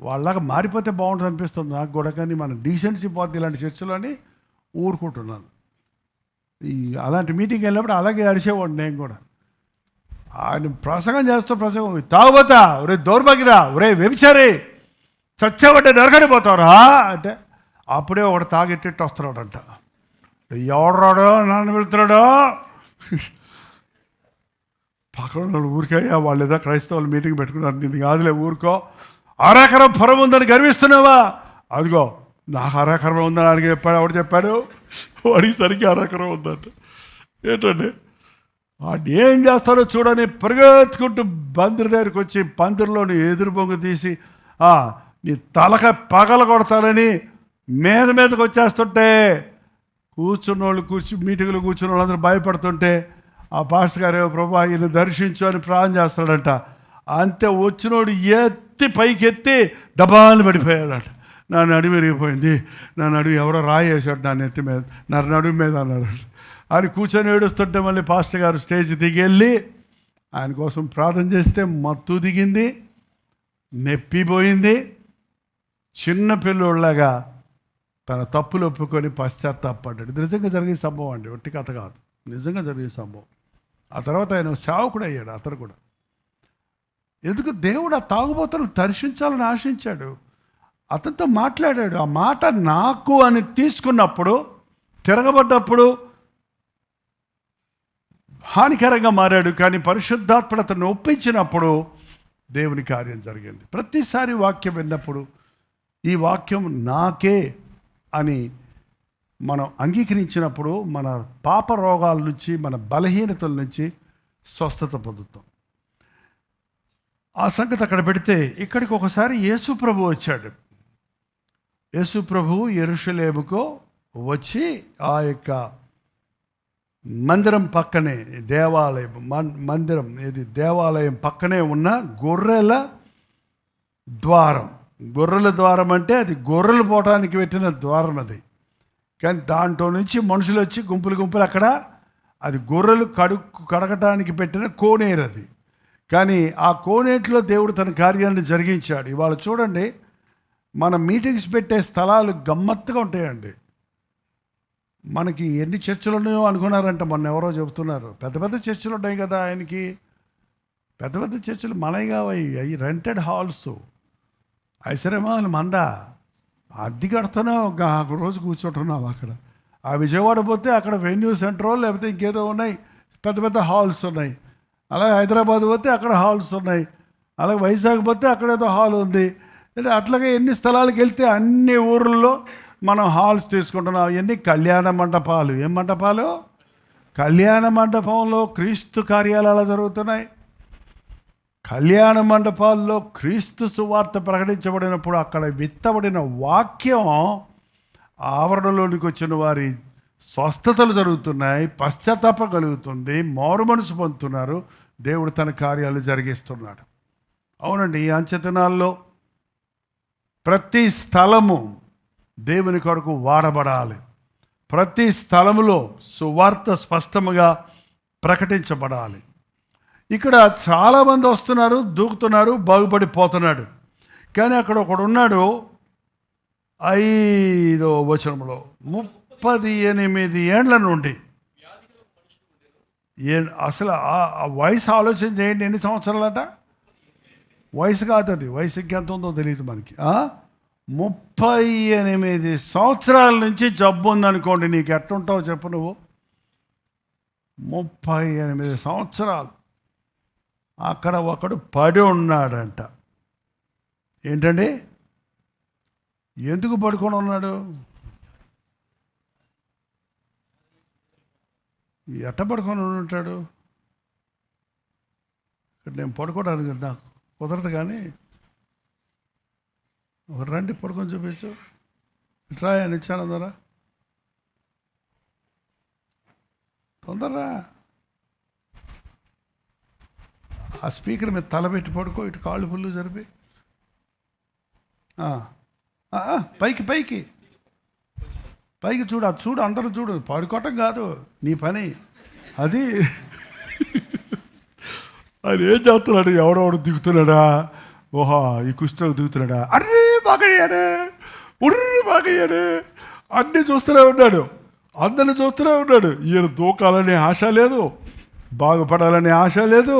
వాళ్ళలాగా మారిపోతే బాగుంటుంది అనిపిస్తుంది నాకు కూడా. కానీ మన డీసెన్సీ పోతే ఇలాంటి చర్చలు అని ఊరుకుంటున్నాను. అలాంటి మీటింగ్ వెళ్ళినప్పుడు అలాగే అడిచేవాడు నేను కూడా. ఆయన ప్రసంగం ప్రసంగం తాగుబోతా, ఒరే దౌర్భాగ్యరా, ఒరే వ్యభిచారి, చచ్చేవాడే నరకడిపోతావురా అంటే అప్పుడే ఒకడు తాగెట్టెట్టు వస్తున్నాడంట. ఎవడరాడో నన్ను వెళ్తున్నాడో పక్కన ఊరికయ్యా, వాళ్ళు ఏదో క్రైస్తవులు మీటింగ్ పెట్టుకున్నారు, నేను కాదులే ఊరుకో. అరెకరం పొలం ఉందని గర్విస్తున్నావా? అదిగో నాకు అరెకరం ఉందని అడిగి చెప్పాడు. ఎవడు చెప్పాడు? వాడికి సరిగ్గా అరెకరం ఉందంట. ఏంటండి వాడు ఏం చేస్తారో చూడని పరిగెత్తుకుంటూ పందిరి దగ్గరికి వచ్చి పందిరిలోని ఎదురు బొంగు తీసి నీ తలక పగల కొడతానని మీదకి వచ్చేస్తుంటే కూర్చున్నోళ్ళు మీటింగ్లో కూర్చున్న వాళ్ళందరూ భయపడుతుంటే ఆ పాస్టర్ గారు ప్రభా ఈయన దర్శించు అని ప్రార్థన చేస్తాడంట. అంతే వచ్చినోడు ఎత్తి పైకి ఎత్తి డబాలు పడిపోయాడట. నా నడుము విరిగిపోయింది, నా నడుము ఎవరో రాయేసాడు నా నెత్తి మీద, నా నడుము మీద అన్నాడు. ఆయన కూర్చొని ఏడుస్తుంటే మళ్ళీ పాస్టర్ గారు స్టేజ్ దిగి వెళ్ళి ఆయన కోసం ప్రార్థన చేస్తే మత్తు దిగింది, నెప్పిపోయింది. చిన్న పిల్లోళ్ళగా తన తప్పులు ఒప్పుకొని పశ్చాత్తాపడ్డాడు. ఇది నిజంగా జరిగే సంభవం అండి, ఒట్టి కథ కాదు, నిజంగా జరిగే సంభవం. ఆ తర్వాత ఆయన సేవకుడు అయ్యాడు అతను కూడా. ఎందుకు దేవుడు ఆ తాగుబోతులను దర్శించాలని ఆశించాడు, అతనితో మాట్లాడాడు. ఆ మాట నాకు అని తీసుకున్నప్పుడు, తిరగబడ్డప్పుడు హానికరంగా మారాడు. కానీ పరిశుద్ధాత్మ అతను ఒప్పించినప్పుడు దేవుని కార్యం జరిగింది. ప్రతిసారి వాక్యం విన్నప్పుడు ఈ వాక్యం నాకే అని మనం అంగీకరించినప్పుడు మన పాప రోగాల నుంచి, మన బలహీనతల నుంచి స్వస్థత పొందుతాం. ఆ సంగతి అక్కడ పెడితే ఇక్కడికి ఒకసారి యేసు ప్రభు వచ్చాడు. యేసు ప్రభు యెరూషలేముకు వచ్చి ఆ యొక్క మందిరం పక్కనే, దేవాలయం మందిరం ఇది దేవాలయం పక్కనే ఉన్న గొర్రెల ద్వారం. గొర్రెల ద్వారం అంటే అది గొర్రెలు పోవడానికి పెట్టిన ద్వారం అది. కానీ దాంట్లో నుంచి మనుషులు వచ్చి గుంపులు అక్కడ, అది గొర్రెలు కడగటానికి పెట్టిన కోనేరు అది. కానీ ఆ కోనేటిలో దేవుడు తన కార్యాన్ని జరిగించాడు. ఇవాళ చూడండి, మన మీటింగ్స్ పెట్టే స్థలాలు గమ్మత్తుగా ఉంటాయండి. మనకి ఎన్ని చర్చలు ఉన్నాయో అనుకున్నారంట, మొన్న ఎవరో చెబుతున్నారు. పెద్ద చర్చలు ఉన్నాయి కదా ఆయనకి, పెద్ద చర్చలు మనవి కావయి, అవి రెంటెడ్ హాల్స్, ఐశ్వర్యమాలు మంద అద్దె కడుతున్నాం, ఒక రోజు కూర్చుంటున్నాం అక్కడ. ఆ విజయవాడ పోతే అక్కడ వెన్యూ సెంటరో లేకపోతే ఇంకేదో ఉన్నాయి, పెద్ద హాల్స్ ఉన్నాయి. అలాగే హైదరాబాద్ పోతే అక్కడ హాల్స్ ఉన్నాయి, అలాగే వైజాగ్ పోతే అక్కడేదో హాల్ ఉంది. అట్లాగే ఎన్ని స్థలాలకు వెళ్తే అన్ని ఊర్లలో మనం హాల్స్ తీసుకుంటున్నాం. ఎన్ని కళ్యాణ మండపాలు, ఏం మండపాలు? కళ్యాణ మండపంలో క్రీస్తు కార్యాలు అలా జరుగుతున్నాయి. కళ్యాణ మండపాల్లో క్రీస్తు సువార్త ప్రకటించబడినప్పుడు అక్కడ విత్తబడిన వాక్యం ఆవరణలోనికి వచ్చిన వారి స్వస్థతలు జరుగుతున్నాయి, పశ్చాత్తాపం కలుగుతుంది, మారు మనసు పొందుతున్నారు, దేవుడు తన కార్యాలు జరిగిస్తున్నాడు. అవునండి, ఈ అంచెతనాల్లో ప్రతి స్థలము దేవుని కొరకు వాడబడాలి. ప్రతి స్థలములో సువార్త స్పష్టముగా ప్రకటించబడాలి. ఇక్కడ చాలామంది వస్తున్నారు, దూకుతున్నారు, బాగుపడిపోతున్నాడు. కానీ అక్కడ ఒకడు ఉన్నాడు, 5వ వచనంలో 38 ఏండ్ల నుండి, అసలు ఆ వయసు ఆలోచన చేయండి, ఎన్ని సంవత్సరాలట? వయసు కాదు అది, వయసు ఇంకెంత ఉందో తెలియదు మనకి. 38 సంవత్సరాల నుంచి జబ్బు ఉందనుకోండి, నీకు ఎట్టుంటావు చెప్పు నువ్వు? 38 సంవత్సరాలు అక్కడ ఒకడు పడి ఉన్నాడంట. ఏంటండి, ఎందుకు పడుకొని ఉన్నాడు? ఎట్ట పడుకొని ఉంటాడు? ఇక్కడ నేను పడుకోవడానికి నాకు కుదరదు, కానీ ఒక రండి పడుకొని చూపించు. ఇట్రా అని ఇచ్చాను, అందరా తొందరరా. ఆ స్పీకర్ మీద తల పెట్టి పడుకో, ఇటు కాళ్ళు ఫుల్లు జరిపి పైకి చూడు, అది చూడు, అందరూ చూడు. పడుకోవటం కాదు నీ పని అది. ఆయన ఏం చేస్తున్నాడు? ఎవడెవడు దిగుతున్నాడా? ఓహో, ఈ కుష్ఠకు దిగుతున్నాడా? అర్రే బాగయ్యాడు, ఉర్రు బాగయ్యాడు, అన్నీ చూస్తూనే ఉన్నాడు, అందరిని చూస్తూనే ఉన్నాడు. ఈయన దూకాలనే ఆశ లేదు, బాగుపడాలనే ఆశ లేదు.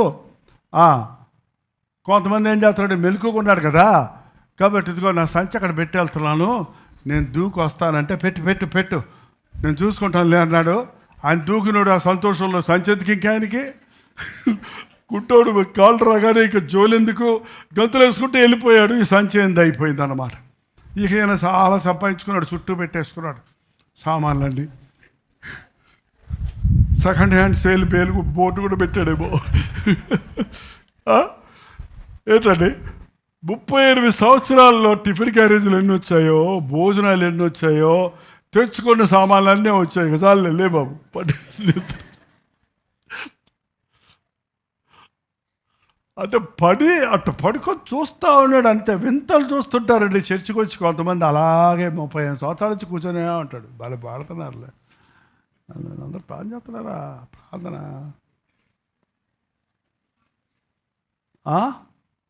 కొంతమంది ఏం చేస్తున్నాడు? మెలుకున్నాడు కదా, కాబట్టి ఇదిగో నా సంచి అక్కడ పెట్టి వెళ్తున్నాను, నేను దూకు వస్తానంటే పెట్టు నేను చూసుకుంటానులే అన్నాడు. ఆయన దూకినోడు ఆ సంతోషంలో సంచి ఎందుకు ఇంకా ఆయనకి? కుట్టోడు కాళ్ళు రాగానే ఇక జోలెందుకు, గంతులు వేసుకుంటే వెళ్ళిపోయాడు. ఈ సంచి ఏంది అయిపోయింది అన్నమాట. ఇక ఈయన చాలా సంపాదించుకున్నాడు, చుట్టూ పెట్టేసుకున్నాడు సామాన్లండి. సెకండ్ హ్యాండ్ సేల్ బోర్డు కూడా పెట్టాడేమో. ఏంటండి, 38 సంవత్సరాల్లో టిఫిన్ క్యారేజీలు ఎన్ని వచ్చాయో, భోజనాలు ఎన్ని వచ్చాయో, తెచ్చుకున్న సామాన్లు అన్నీ వచ్చాయి. చాలు వెళ్ళే బాబు అంటే అట్ట పడుకొని చూస్తూ ఉన్నాడు అంతే. వింతలు చూస్తుంటారండి చర్చికి వచ్చి కొంతమంది. అలాగే 35 సంవత్సరాల నుంచి కూర్చొనే ఉంటాడు. వాళ్ళు పాడుతున్నారులే, అందరూ ప్రార్థన చేస్తున్నారా? ప్రార్థన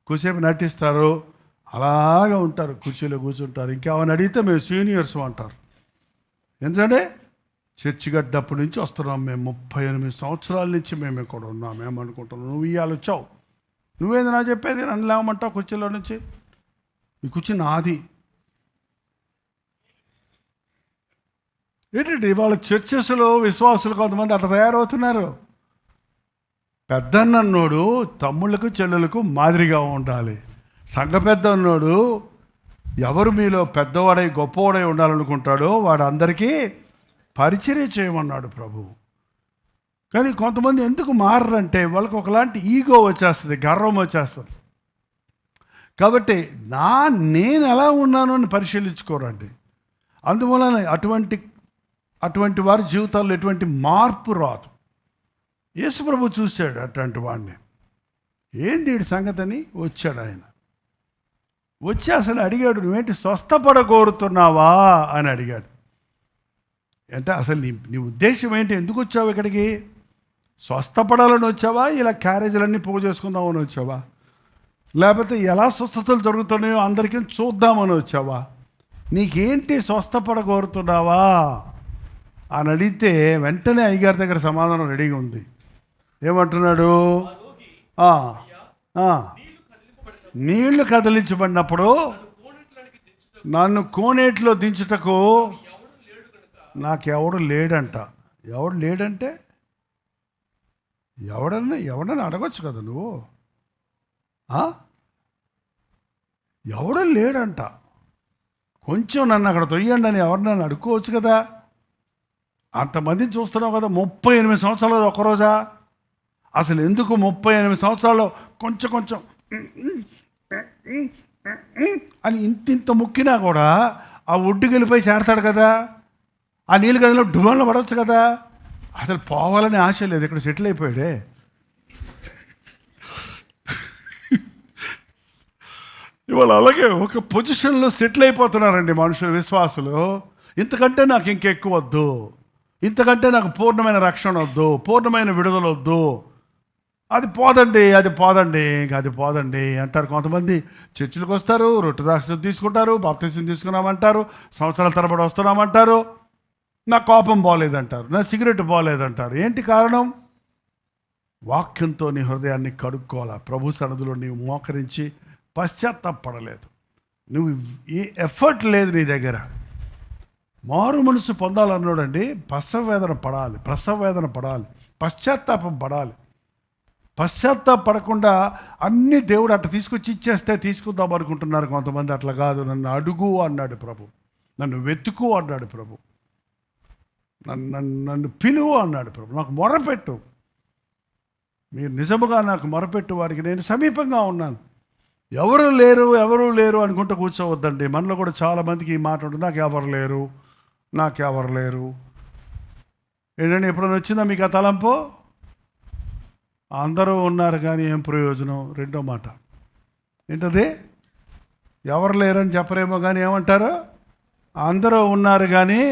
కూసేపు నటిస్తారు, అలాగే ఉంటారు, కుర్చీలో కూర్చుంటారు. ఇంకేమైనా అడిగితే మేము సీనియర్స్ అంటారు. ఎందుకంటే చర్చి గడ్డప్పటి నుంచి వస్తున్నాం మేము, 38 సంవత్సరాల నుంచి మేము ఇక్కడ ఉన్నాం. మేము అనుకుంటున్నాం నువ్వు ఇవాళ వచ్చావు, నువ్వేది నా చెప్పేది, నన్ను లేవమంటావు కుర్చీలో నుంచి? ఈ కుర్చీ నాది. ఏంటంటే ఇవాళ చర్చెస్లో విశ్వాసులు కొంతమంది అట్లా తయారవుతున్నారు. పెద్దన్నోడు తమ్ముళ్ళకు చెల్లెలకు మాదిరిగా ఉండాలి. సంఘ పెద్ద అన్నోడు ఎవరు మీలో పెద్దవాడై గొప్పవాడై ఉండాలనుకుంటాడో వాడు అందరికీ పరిచర్య చేయమన్నాడు ప్రభువు. కానీ కొంతమంది ఎందుకు మారంటే వాళ్ళకి ఒకలాంటి ఈగో వచ్చేస్తుంది, గర్వం వచ్చేస్తుంది. కాబట్టి నేను ఎలా ఉన్నాను అని పరిశీలించుకోరండి. అందువలన అటువంటి వారి జీవితాల్లో ఎటువంటి మార్పు రాదు. యేసు ప్రభు చూశాడు అటువంటి వాడిని. ఏంది వీడి సంగతి అని వచ్చాడు ఆయన. వచ్చి అసలు అడిగాడు, నువ్వేంటి స్వస్థపడగోరుతున్నావా అని అడిగాడు. అంటే అసలు నీ ఉద్దేశం ఏంటి? ఎందుకు వచ్చావు ఇక్కడికి? స్వస్థపడాలని వచ్చావా, ఇలా క్యారేజీలన్నీ పోగు చేసుకుందామని వచ్చావా, లేకపోతే ఎలా స్వస్థతలు జరుగుతున్నాయో అందరికీ చూద్దామని వచ్చావా? నీకేంటి, స్వస్థపడగోరుతున్నావా అని అడిగితే వెంటనే అయ్యగారి దగ్గర సమాధానం రెడీగా ఉంది. ఏమంటున్నాడు? నీళ్లు కదిలించబడినప్పుడు నన్ను కోనేటిలో దించుటకు నాకెవడు లేడంట. ఎవడు లేడంటే ఎవడన్నా అడగచ్చు కదా నువ్వు. ఎవడు లేడంట. కొంచెం నన్ను అక్కడ తొయ్యండి అని ఎవరినైనా అడుక్కోవచ్చు కదా. అంతమందిని చూస్తున్నావు కదా. 38 సంవత్సరాలు ఒక్కరోజా? అసలు ఎందుకు 38 సంవత్సరాల్లో కొంచెం అని ఇంత ముక్కినా కూడా ఆ ఒడ్డుకి వెళ్ళిపోయి చేరతాడు కదా. ఆ నీళ్ళు గదిలో డుబాన్లో పడవచ్చు కదా. అసలు పోవాలని ఆశ లేదు, ఇక్కడ సెటిల్ అయిపోయాడే. ఇవాళ అలాగే ఒక పొజిషన్లో సెటిల్ అయిపోతున్నారండి మనుషులు, విశ్వాసులు. ఇంతకంటే నాకు ఇంకెక్కువ వద్దు, ఇంతకంటే నాకు పూర్ణమైన రక్షణ వద్దు, పూర్ణమైన విడుదల వద్దు. అది పోదండి ఇంకా అది పోదండి అంటారు. కొంతమంది చర్చిలకు వస్తారు, రొట్టె ద్రాక్ష తీసుకుంటారు, బాప్తిసం తీసుకున్నామంటారు, సంవత్సరాల తరబడి వస్తున్నామంటారు. నా కోపం బాగోలేదంటారు, నా సిగరెట్ బాగోలేదంటారు. ఏంటి కారణం? వాక్యంతో నీ హృదయాన్ని కడుక్కోవాలా. ప్రభు సన్నిధిలో నీవు మోకరించి పశ్చాత్తాపడలేదు, నువ్వు ఏ ఎఫర్ట్ లేదు నీ దగ్గర. మారు మనసు పొందాలన్నాడండి, ప్రసవ వేదన పడాలి, పశ్చాత్తాపం పడాలి. పశ్చాత్తాపడకుండా అన్నీ దేవుడు అట్లా తీసుకొచ్చి ఇచ్చేస్తే తీసుకుందాం అనుకుంటున్నారు కొంతమంది. అట్లా కాదు. నన్ను అడుగు అన్నాడు ప్రభు, నన్ను వెతుకు అన్నాడు ప్రభు, నన్ను పిలువు అన్నాడు ప్రభు, నాకు మొరపెట్టు. మీరు నిజముగా నాకు మొరపెట్టు వారికి నేను సమీపంగా ఉన్నాను. ఎవరు లేరు అనుకుంటూ కూర్చోవద్దండి. మనలో కూడా చాలామందికి ఈ మాట ఉంటుంది, నాకెవరు లేరు. ఏంటంటే ఎప్పుడైనా వచ్చిందా మీకు ఆ తలంపు? అందరూ ఉన్నారు కానీ ఏం ప్రయోజనం? రెండో మాట ఏంటది? ఎవరు లేరని చెప్పరేమో కానీ ఏమంటారు? అందరూ ఉన్నారు కానీ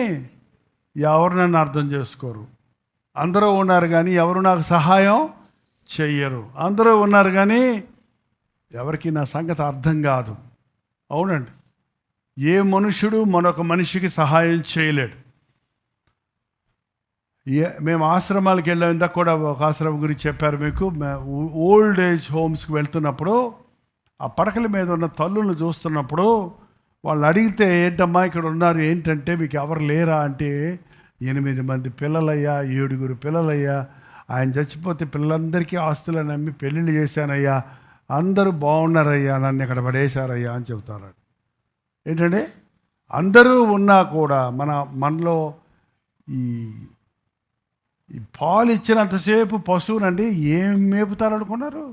ఎవరు నన్ను అర్థం చేసుకోరు. అందరూ ఉన్నారు కానీ ఎవరు నాకు సహాయం చెయ్యరు. అందరూ ఉన్నారు కానీ ఎవరికి నా సంగతి అర్థం కాదు. అవునండి, ఏ మనుషుడు మరొక మనిషికి సహాయం చేయలేడు. మేము ఆశ్రమాలకు వెళ్ళాం. ఇందాక కూడా ఒక ఆశ్రమం గురించి చెప్పారు మీకు. ఓల్డ్ ఏజ్ హోమ్స్కి వెళ్తున్నప్పుడు ఆ పడకల మీద ఉన్న తల్లులను చూస్తున్నప్పుడు వాళ్ళు అడిగితే, ఏంటమ్మా ఇక్కడ ఉన్నారు, ఏంటంటే మీకు ఎవరు లేరా అంటే, 8 మంది పిల్లలయ్యా, 7 పిల్లలయ్యా, ఆయన చచ్చిపోతే పిల్లలందరికీ ఆస్తులను అమ్మి పెళ్ళిళ్ళు చేశానయ్యా, అందరూ బాగున్నారయ్యా, నన్ను ఇక్కడ పడేశారయ్యా అని చెబుతారు. ఏంటంటే అందరూ ఉన్నా కూడా మనలో ఈ పాలు ఇచ్చినంతసేపు పశువునండి ఏం మేపుతారు అనుకున్నారు?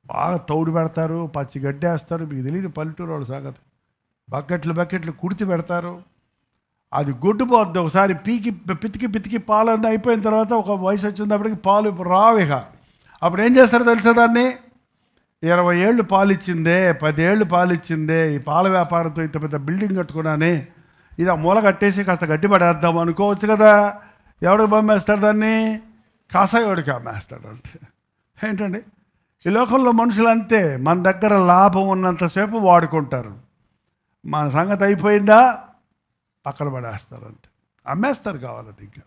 బాగా తౌడు పెడతారు, పచ్చి గడ్డి వేస్తారు. మీకు తెలియదు పల్లెటూరు వాళ్ళ సంగతి. బకెట్లు కుడితి పెడతారు. అది గొడ్డుపోద్ది. ఒకసారి పితికి పాలన్నీ అయిపోయిన తర్వాత ఒక వయసు వచ్చినప్పటికి పాలు రావు. ఇక అప్పుడు ఏం చేస్తారో తెలుసా, దాన్ని 20 ఏళ్ళు పాలిచ్చిందే, 10 ఏళ్ళు పాలిచ్చిందే, ఈ పాల వ్యాపారంతో ఇంత పెద్ద బిల్డింగ్ కట్టుకున్నానే, ఇది ఆ మూల కట్టేసి కాస్త గట్టి పడేద్దాం అనుకోవచ్చు కదా. ఎవడికి బొమ్మేస్తాడు దాన్ని? కాసాయోడికి అమ్మేస్తాడు. అంటే ఏంటండి, ఈ లోకంలో మనుషులు అంతే. మన దగ్గర లాభం ఉన్నంతసేపు వాడుకుంటారు, మన సంగతి అయిపోయిందా పక్కన పడేస్తారు, అంతే, అమ్మేస్తారు కావాలంటే. ఇంకా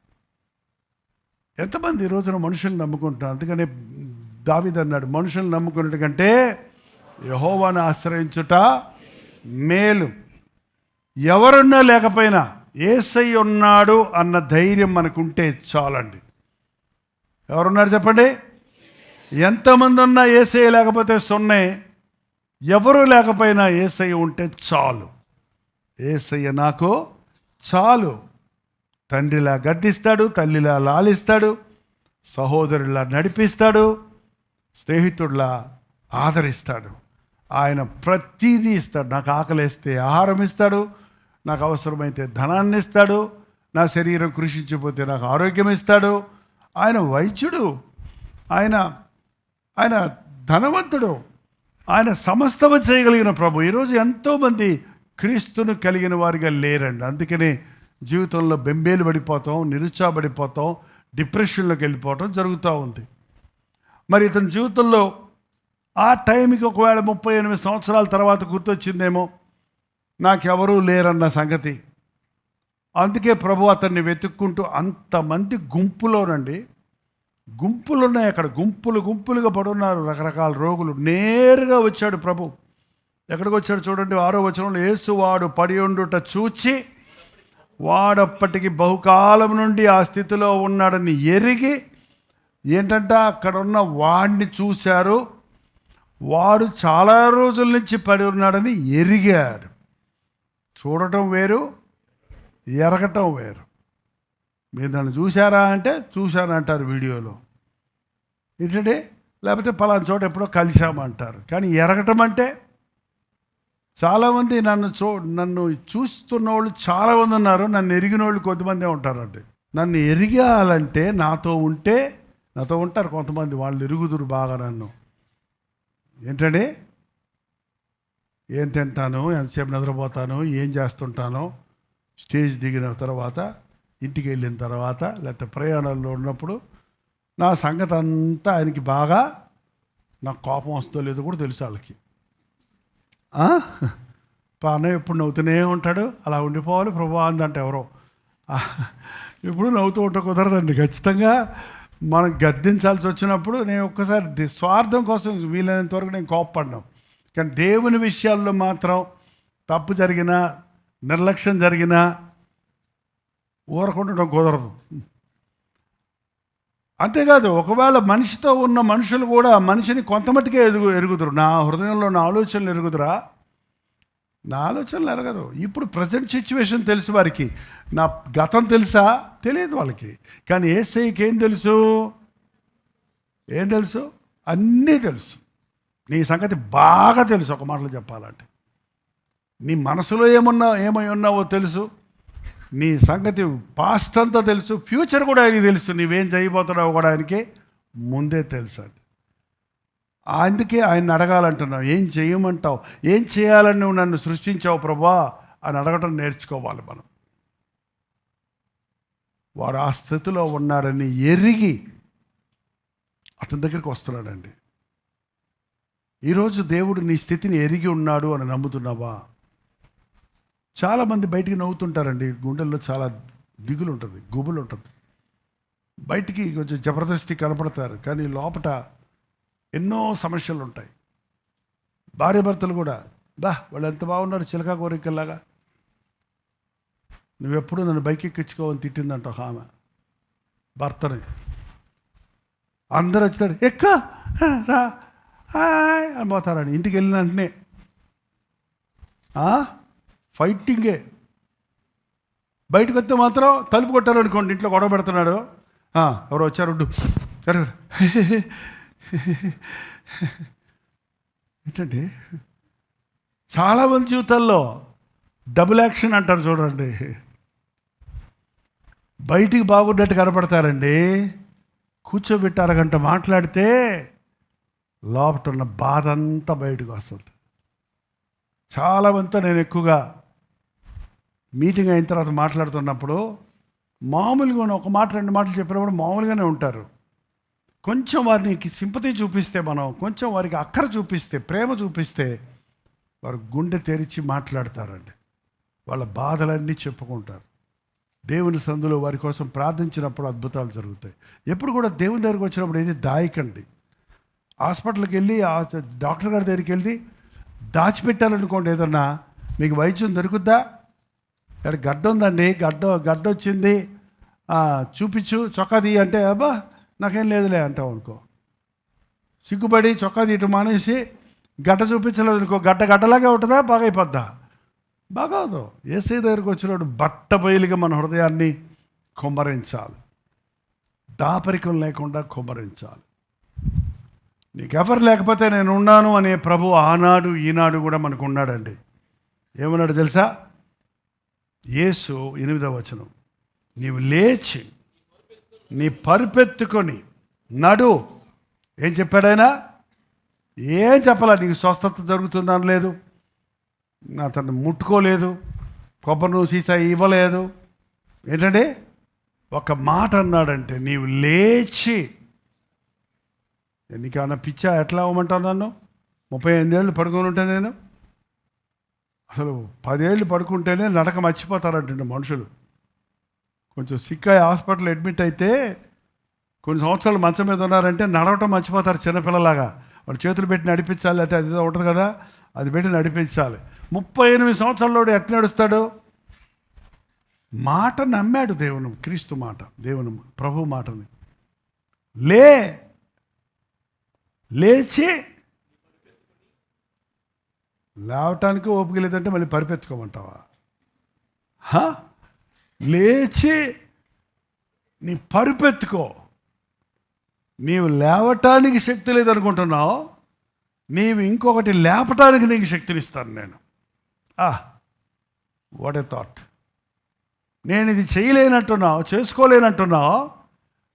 ఎంతమంది ఈ రోజున మనుషుల్ని నమ్ముకుంటున్నారు. అందుకనే దావీదు అన్నాడు, మనుషుల్ని నమ్ముకున్నట్టు కంటే యెహోవాను ఆశ్రయించుట మేలు. ఎవరున్నా లేకపోయినా యేసయ్య ఉన్నాడు అన్న ధైర్యం మనకుంటే చాలండి. ఎవరున్నారు చెప్పండి? ఎంతమంది ఉన్నా యేసయ్య లేకపోతే సొన్నే. ఎవరు లేకపోయినా యేసయ్య ఉంటే చాలు. యేసయ్య నాకు చాలు. తండ్రిలా గద్దిస్తాడు, తల్లిలా లాలిస్తాడు, సహోదరులా నడిపిస్తాడు, స్నేహితుడిలా ఆదరిస్తాడు. ఆయన ప్రతిదీ ఇస్తాడు. నాకు ఆకలిస్తే ఆహారం ఇస్తాడు, నాకు అవసరమైతే ధనాన్ని ఇస్తాడు, నా శరీరం కృషించిపోతే నాకు ఆరోగ్యం ఇస్తాడు. ఆయన వైద్యుడు, ఆయన ధనవంతుడు, ఆయన సమస్తము చేయగలిగిన ప్రభు. ఈరోజు ఎంతోమంది క్రీస్తును కలిగిన వారిగా లేరండి. అందుకనే జీవితంలో బెంబేలు పడిపోతాం, నిరుత్సాహపడిపోతాం, డిప్రెషన్లోకి వెళ్ళిపోవటం జరుగుతూ ఉంది. మరి ఇతని జీవితంలో ఆ టైంకి ఒకవేళ 38 సంవత్సరాల తర్వాత గుర్తొచ్చిందేమో, నాకెవరూ లేరన్న సంగతి. అందుకే ప్రభు అతన్ని వెతుక్కుంటూ అంతమంది గుంపులున్నాయి అక్కడ, గుంపులుగా పడున్నారు రకరకాల రోగులు. నేరుగా వచ్చాడు ప్రభు. ఎక్కడికి వచ్చాడు చూడండి, 6వ వచనంలో, యేసు వాడు పడి ఉండుట చూచి వాడప్పటికి బహుకాలం నుండి ఆ స్థితిలో ఉన్నాడని ఎరిగి, ఏంటంటే అక్కడ ఉన్న వాడిని చూశారు, వాడు చాలా రోజుల నుంచి పడి ఉన్నాడని ఎరిగాడు. చూడటం వేరు, ఎరగటం వేరు. మీరు నన్ను చూశారా అంటే చూశానంటారు వీడియోలో, ఏంటంటే, లేకపోతే పలానా చోట ఎప్పుడో కలిశామంటారు. కానీ ఎరగటం అంటే, చాలామంది నన్ను చూస్తున్న వాళ్ళు చాలామంది ఉన్నారు, నన్ను ఎరిగిన వాళ్ళు కొద్దిమందే ఉంటారండి. నన్ను ఎరిగాలంటే నాతో ఉంటారు కొంతమంది, వాళ్ళు ఎరుగుదురు బాగా నన్ను. ఏంటండి, ఏం తింటాను, ఎంతసేపు నిద్రపోతాను, ఏం చేస్తుంటానో, స్టేజ్ దిగిన తర్వాత, ఇంటికి వెళ్ళిన తర్వాత, లేకపోతే ప్రయాణంలో ఉన్నప్పుడు నా సంగతి అంతా ఆయనకి బాగా, నాకు కోపం వస్తుందో లేదో కూడా తెలుసు వాళ్ళకి. అన్నయ్య ఎప్పుడు నవ్వుతూనే ఉంటాడు, అలా ఉండిపోవాలి ప్రభా అందంటే ఎవరో. ఇప్పుడు నవ్వుతూ ఉంటే కుదరదండి. ఖచ్చితంగా మనం గద్దించాల్సి వచ్చినప్పుడు నేను ఒక్కసారి స్వార్థం కోసం వీలైనంత వరకు నేను కోప్పడ్డాను. కానీ దేవుని విషయాల్లో మాత్రం తప్పు జరిగినా, నిర్లక్ష్యం జరిగినా ఊరకుండడం కుదరదు. అంతేకాదు, ఒకవేళ మనిషితో ఉన్న మనుషులు కూడా మనిషిని కొంతమట్టుకే ఎరుగుదురు. నా హృదయంలో నా ఆలోచనలు ఎరుగుదురా? నా ఆలోచనలు ఎరగరు. ఇప్పుడు ప్రజెంట్ సిచ్యువేషన్ తెలుసు వారికి, నా గతం తెలుసా? తెలియదు వాళ్ళకి. కానీ యేసయ్యకి ఏం తెలుసు? అన్నీ తెలుసు. నీ సంగతి బాగా తెలుసు. ఒక మాటలో చెప్పాలంటే, నీ మనసులో ఏమై ఉన్నావో తెలుసు, నీ సంగతి పాస్ట్ అంతా తెలుసు, ఫ్యూచర్ కూడా ఆయనకి తెలుసు. నీవేం చేయబోతున్నావు కూడా ఆయనకి ముందే తెలుసు అండి. అందుకే ఆయన అడగాలంటున్నావు, ఏం చేయమంటావు, ఏం చేయాలని నువ్వు నన్ను సృష్టించావు ప్రభా అని అడగటం నేర్చుకోవాలి మనం. వాడు ఆ స్థితిలో ఉన్నాడని ఎరిగి అతని దగ్గరికి వస్తున్నాడండి. ఈరోజు దేవుడు నీ స్థితిని ఎరిగి ఉన్నాడు అని నమ్ముతున్నావా? చాలామంది బయటికి నవ్వుతుంటారండి, గుండెల్లో చాలా దిగులు ఉంటుంది, గుబులు ఉంటుంది. బయటికి కొంచెం జబర్దస్తి కనపడతారు, కానీ లోపల ఎన్నో సమస్యలు ఉంటాయి. భార్యాభర్తలు కూడా, వాళ్ళు ఎంత బాగున్నారు చిలకా కోరికల్లాగా, నువ్వెప్పుడు నన్ను బైక్ ఎక్కించుకోవని తిట్టిందంట ఒక ఆమె భర్తని. అందరూ వచ్చారు, రా అని పోతారని. ఇంటికి వెళ్ళిన వెంటనే ఫైటింగే. బయటకు వస్తే మాత్రం తలుపు కొట్టారు అనుకోండి, ఇంట్లో గొడవ పెడుతున్నాడు, ఎవరో వచ్చారు, ఏంటండి, చాలామంది జీవితాల్లో డబుల్ యాక్షన్ అంటారు చూడండి. బయటికి బాగున్నట్టు కనపడతారండి, కూర్చోబెట్టి అరగంట మాట్లాడితే లోపట ఉన్న బాధ అంతా బయటకు వస్తుంది. చాలామందితో నేను ఎక్కువగా మీటింగ్ అయిన తర్వాత మాట్లాడుతున్నప్పుడు మామూలుగా ఒక మాట రెండు మాటలు చెప్పినప్పుడు మామూలుగానే ఉంటారు. కొంచెం వారికి సింపతి చూపిస్తే, మనం కొంచెం వారికి అక్కర చూపిస్తే, ప్రేమ చూపిస్తే వారు గుండె తెరిచి మాట్లాడతారండి. వాళ్ళ బాధలన్నీ చెప్పుకుంటారు. దేవుని సందులో వారి కోసం ప్రార్థించినప్పుడు అద్భుతాలు జరుగుతాయి. ఎప్పుడు కూడా దేవుని దగ్గరికి వచ్చినప్పుడు ఏది దాయకండి. హాస్పిటల్కి వెళ్ళి డాక్టర్ గారి దగ్గరికి వెళ్ళి దాచిపెట్టాలనుకోండి, ఏదన్నా మీకు వైద్యం దొరుకుద్దా? ఇక్కడ గడ్డ ఉందండి, గడ్డ వచ్చింది, చూపించు, చొక్కా తీ అంటే అబ్బా నాకేం లేదులే అంటావు అనుకో. సిగ్గుపడి చొక్కా తీయటం మానేసి గడ్డ చూపించలేదు అనుకో, గడ్డలాగే ఉంటుందా? బాగా అయిపోద్దా? బాగోదు. ఏసై దగ్గరికి వచ్చినప్పుడు బట్ట బయలుగా మన హృదయాన్ని కుమ్మరించాలి, దాపరికం లేకుండా కుమ్మరించాలి. నీకెవరు లేకపోతే నేను ఉన్నాను అనే ప్రభు ఆనాడు ఈనాడు కూడా మనకు ఉన్నాడండి. ఏమన్నాడు తెలుసా? యేసు 8వ వచనం, నీవు లేచి నీ పరుపెత్తుకొని నడు. ఏం చెప్పాడు ఆయన? ఏం చెప్పాలా? నీకు స్వస్థత జరుగుతుందని లేదు, అతన్ని ముట్టుకోలేదు, కొబ్బరి నూనె సీసా ఇవ్వలేదు. ఏంటంటే ఒక మాట అన్నాడంటే, నీవు లేచి. నీకన్నా పిచ్చా? ఎట్లా అవ్వమంటావు నన్ను? 38 ఏళ్ళు పడుకొని ఉంటే నేను అసలు 10 ఏళ్ళు పడుకుంటేనే నడక మర్చిపోతారంటే మనుషులు. కొంచెం సిక్ అయ్యి హాస్పిటల్ అడ్మిట్ అయితే కొన్ని సంవత్సరాలు మంచం మీద ఉన్నారంటే నడవటం మర్చిపోతారు చిన్నపిల్లలాగా. వాళ్ళు చేతులు పెట్టి నడిపించాలి, అయితే అది ఉంటుంది కదా, అది పెట్టి నడిపించాలి. 38 సంవత్సరాల్లో ఎట్లా నడుస్తాడు? మాట నమ్మాడు, దేవుని క్రీస్తు మాట, దేవుని ప్రభు మాటని. లేచి లేవటానికి ఓపిక లేదంటే మళ్ళీ పరిపెత్తుకోమంటావా? లేచి నీ పరుపెత్తుకో. నీవు లేవటానికి శక్తి లేదనుకుంటున్నావు, నీవు ఇంకొకటి లేపటానికి నీకు శక్తిని ఇస్తాను నేను. What a thought. నేను ఇది చేయలేనంటున్నావు, చేసుకోలేనంటున్నావు,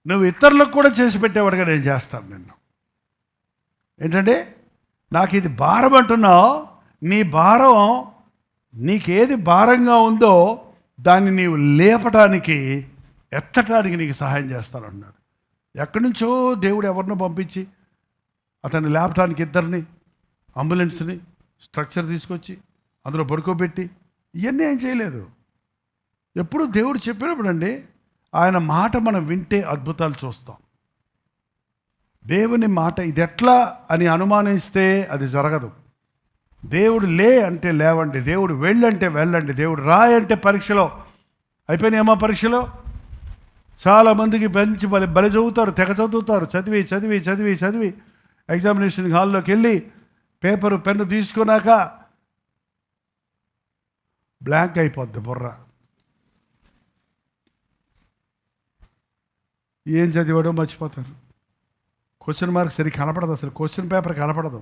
నువ్వు ఇతరులకు కూడా చేసి పెట్టేవాడుగా నేను చేస్తాను నిన్ను. ఏంటంటే నాకు ఇది భారం అంటున్నావు, నీ భారం, నీకేది భారంగా ఉందో దాన్ని నీవు లేపటానికి, ఎత్తటానికి నీకు సహాయం చేస్తానన్నాడు. ఎక్కడి నుంచో దేవుడు ఎవరినో పంపించి అతన్ని లేపటానికి ఇద్దరిని, అంబులెన్స్ని, స్ట్రక్చర్ తీసుకొచ్చి అందులో పడుకోబెట్టి ఇవన్నీ ఏం చేయలేదు. ఎప్పుడు దేవుడు చెప్పినప్పుడు అండి, ఆయన మాట మనం వింటే అద్భుతాలు చూస్తాం. దేవుని మాట ఇది ఎట్లా అని అనుమానిస్తే అది జరగదు. దేవుడు లే అంటే లేవండి, దేవుడు వెళ్ళంటే వెళ్ళండి, దేవుడు రాయి అంటే పరీక్షలో అయిపోయినాయేమో. పరీక్షలో చాలామందికి బెంచి బలి చదువుతారు, తెగ చదువుతారు, చదివి చదివి చదివి చదివి ఎగ్జామినేషన్ హాల్లోకి వెళ్ళి పేపరు పెన్ను తీసుకున్నాక బ్లాంక్ అయిపోద్ది బుర్ర. ఏం చదివాడో మర్చిపోతారు. క్వశ్చన్ మార్క్ సరిగ్గా కనపడదు, అసలు క్వశ్చన్ పేపర్ కనపడదు.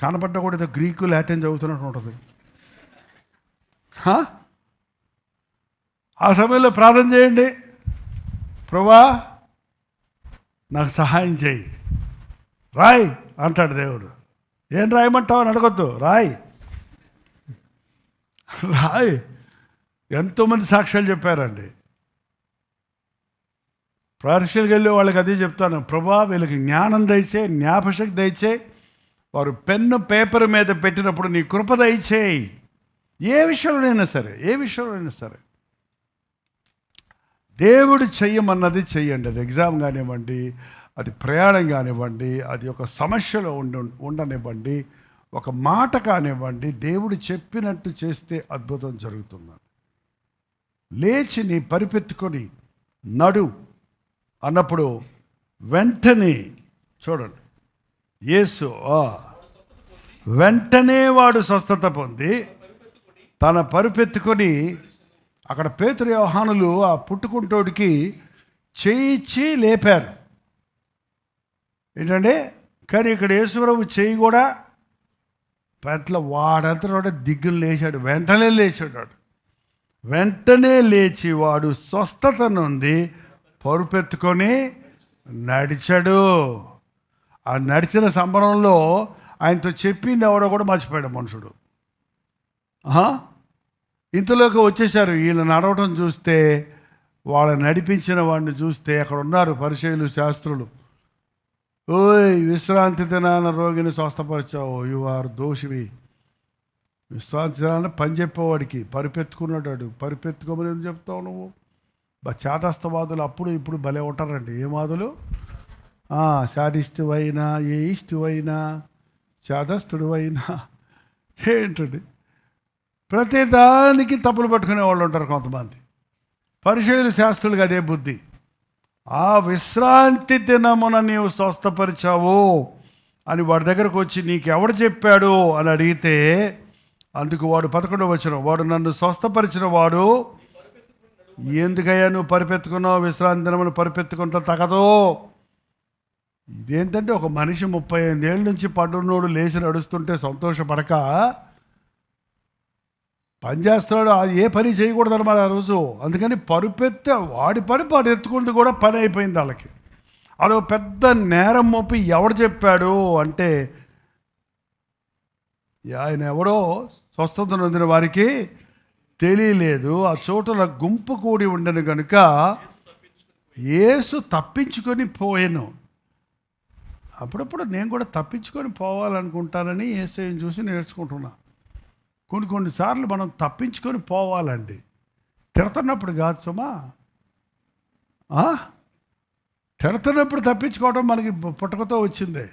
కనపడ్డా కూడా ఏదో గ్రీకు లాటిన్ చదువుతున్నట్టు ఉంటుంది. ఆ సమయంలో ప్రార్థన చేయండి, ప్రభువా నాకు సహాయం చేయి, రాయ్ అంటాడు దేవుడు. ఏం రాయమంటావు అని అడగొద్దు, రాయ్. ఎంతోమంది సాక్ష్యాలు చెప్పారండి. పరీక్షలకు వెళ్ళే వాళ్ళకి అదే చెప్తాను, ప్రభువా వీళ్ళకి జ్ఞానం దయచే, జ్ఞాపశక్తి దయచే, వారు పెన్ను పేపర్ మీద పెట్టినప్పుడు నీ కృప దయచేయి. ఏ విషయంలోనైనా సరే దేవుడు చెయ్యమన్నది చెయ్యండి. అది ఎగ్జామ్ కానివ్వండి, అది ప్రయాణం కానివ్వండి, అది ఒక సమస్యలో ఉండనివ్వండి, ఒక మాట కానివ్వండి, దేవుడు చెప్పినట్టు చేస్తే అద్భుతం జరుగుతుంది. లేచి నీ పరిపెత్తుకొని నడు అన్నప్పుడు వెంటనే చూడండి, యేసు వెంటనే వాడు స్వస్థత పొంది తన పరుపెత్తుకొని, అక్కడ పేతురు యోహానులు ఆ పుట్టుకుంటోడికి చేయిచ్చి లేపారు. ఏంటంటే కానీ ఇక్కడ యేసుప్రభు చేయి కూడా పట్ల వాడంతా దిగ్గులు లేచాడు, వెంటనే లేచాడు వాడు. వెంటనే లేచి వాడు స్వస్థత నుండి పరుపెత్తుకొని నడిచాడు. ఆ నడిచిన సంబరంలో ఆయనతో చెప్పింది ఎవరో కూడా మర్చిపోయాడు మనుషుడు. ఇంతలోకి వచ్చేసారు. వీళ్ళు నడవటం చూస్తే, వాళ్ళ నడిపించిన వాడిని చూస్తే అక్కడ ఉన్నారు పరిచయులు, శాస్త్రులు. ఓయ్, విశ్రాంతి దినాన రోగిని స్వస్థపరిచావు, యు ఆర్ దోషివి. విశ్రాంతి దినాన పని చెప్పేవాడికి పరిపెత్తుకున్నాడు. పరిపెత్తుకోమని ఏం చెప్తావు నువ్వు? చేతస్థవాదులు అప్పుడు ఇప్పుడు భలే ఉంటారండి. ఏ వాదులు? శాడిస్టు అయినా, ఏ ఇష్టు అయినా, చేతస్థుడు అయినా ఏంటండి, ప్రతిదానికి తప్పులు పట్టుకునే వాళ్ళు ఉంటారు కొంతమంది. పరిచయులు, శాస్త్రులకు అదే బుద్ధి. ఆ విశ్రాంతి దినమున నీవు స్వస్థపరిచావు అని వాడి దగ్గరకు వచ్చి నీకెవడు చెప్పాడు అని అడిగితే, అందుకు వాడు 11వ వచనం, వాడు నన్ను స్వస్థపరిచిన వాడు, ఎందుకయ్యా నువ్వు పరిపెత్తుకున్నావు? విశ్రాంతి దినమును పరిపెత్తుకుంటా తగదు. ఇదేంటంటే, ఒక మనిషి 35 ఏళ్ళ నుంచి పడున్నోడు లేచి నడుస్తుంటే సంతోషపడక పని చేస్తున్నాడు. ఏ పని చేయకూడదు అన్నమాట ఆ రోజు. అందుకని వాడి పని పాటు ఎత్తుకుంటూ కూడా పని అయిపోయింది వాళ్ళకి. అదో పెద్ద నేరం మోపి ఎవడు చెప్పాడు అంటే, ఆయన ఎవడో స్వస్థత నొందిన వారికి తెలియలేదు. ఆ చోటున గుంపు కూడి ఉండను కనుక యేసు తప్పించుకొని పోయాను. అప్పుడప్పుడు నేను కూడా తప్పించుకొని పోవాలనుకుంటానని యేసుని చూసి నేర్చుకుంటున్నా. కొన్నిసార్లు మనం తప్పించుకొని పోవాలండి. తిడుతున్నప్పుడు కాదు సుమా. తిడుతున్నప్పుడు తప్పించుకోవడం మనకి పుట్టకతో వచ్చింది.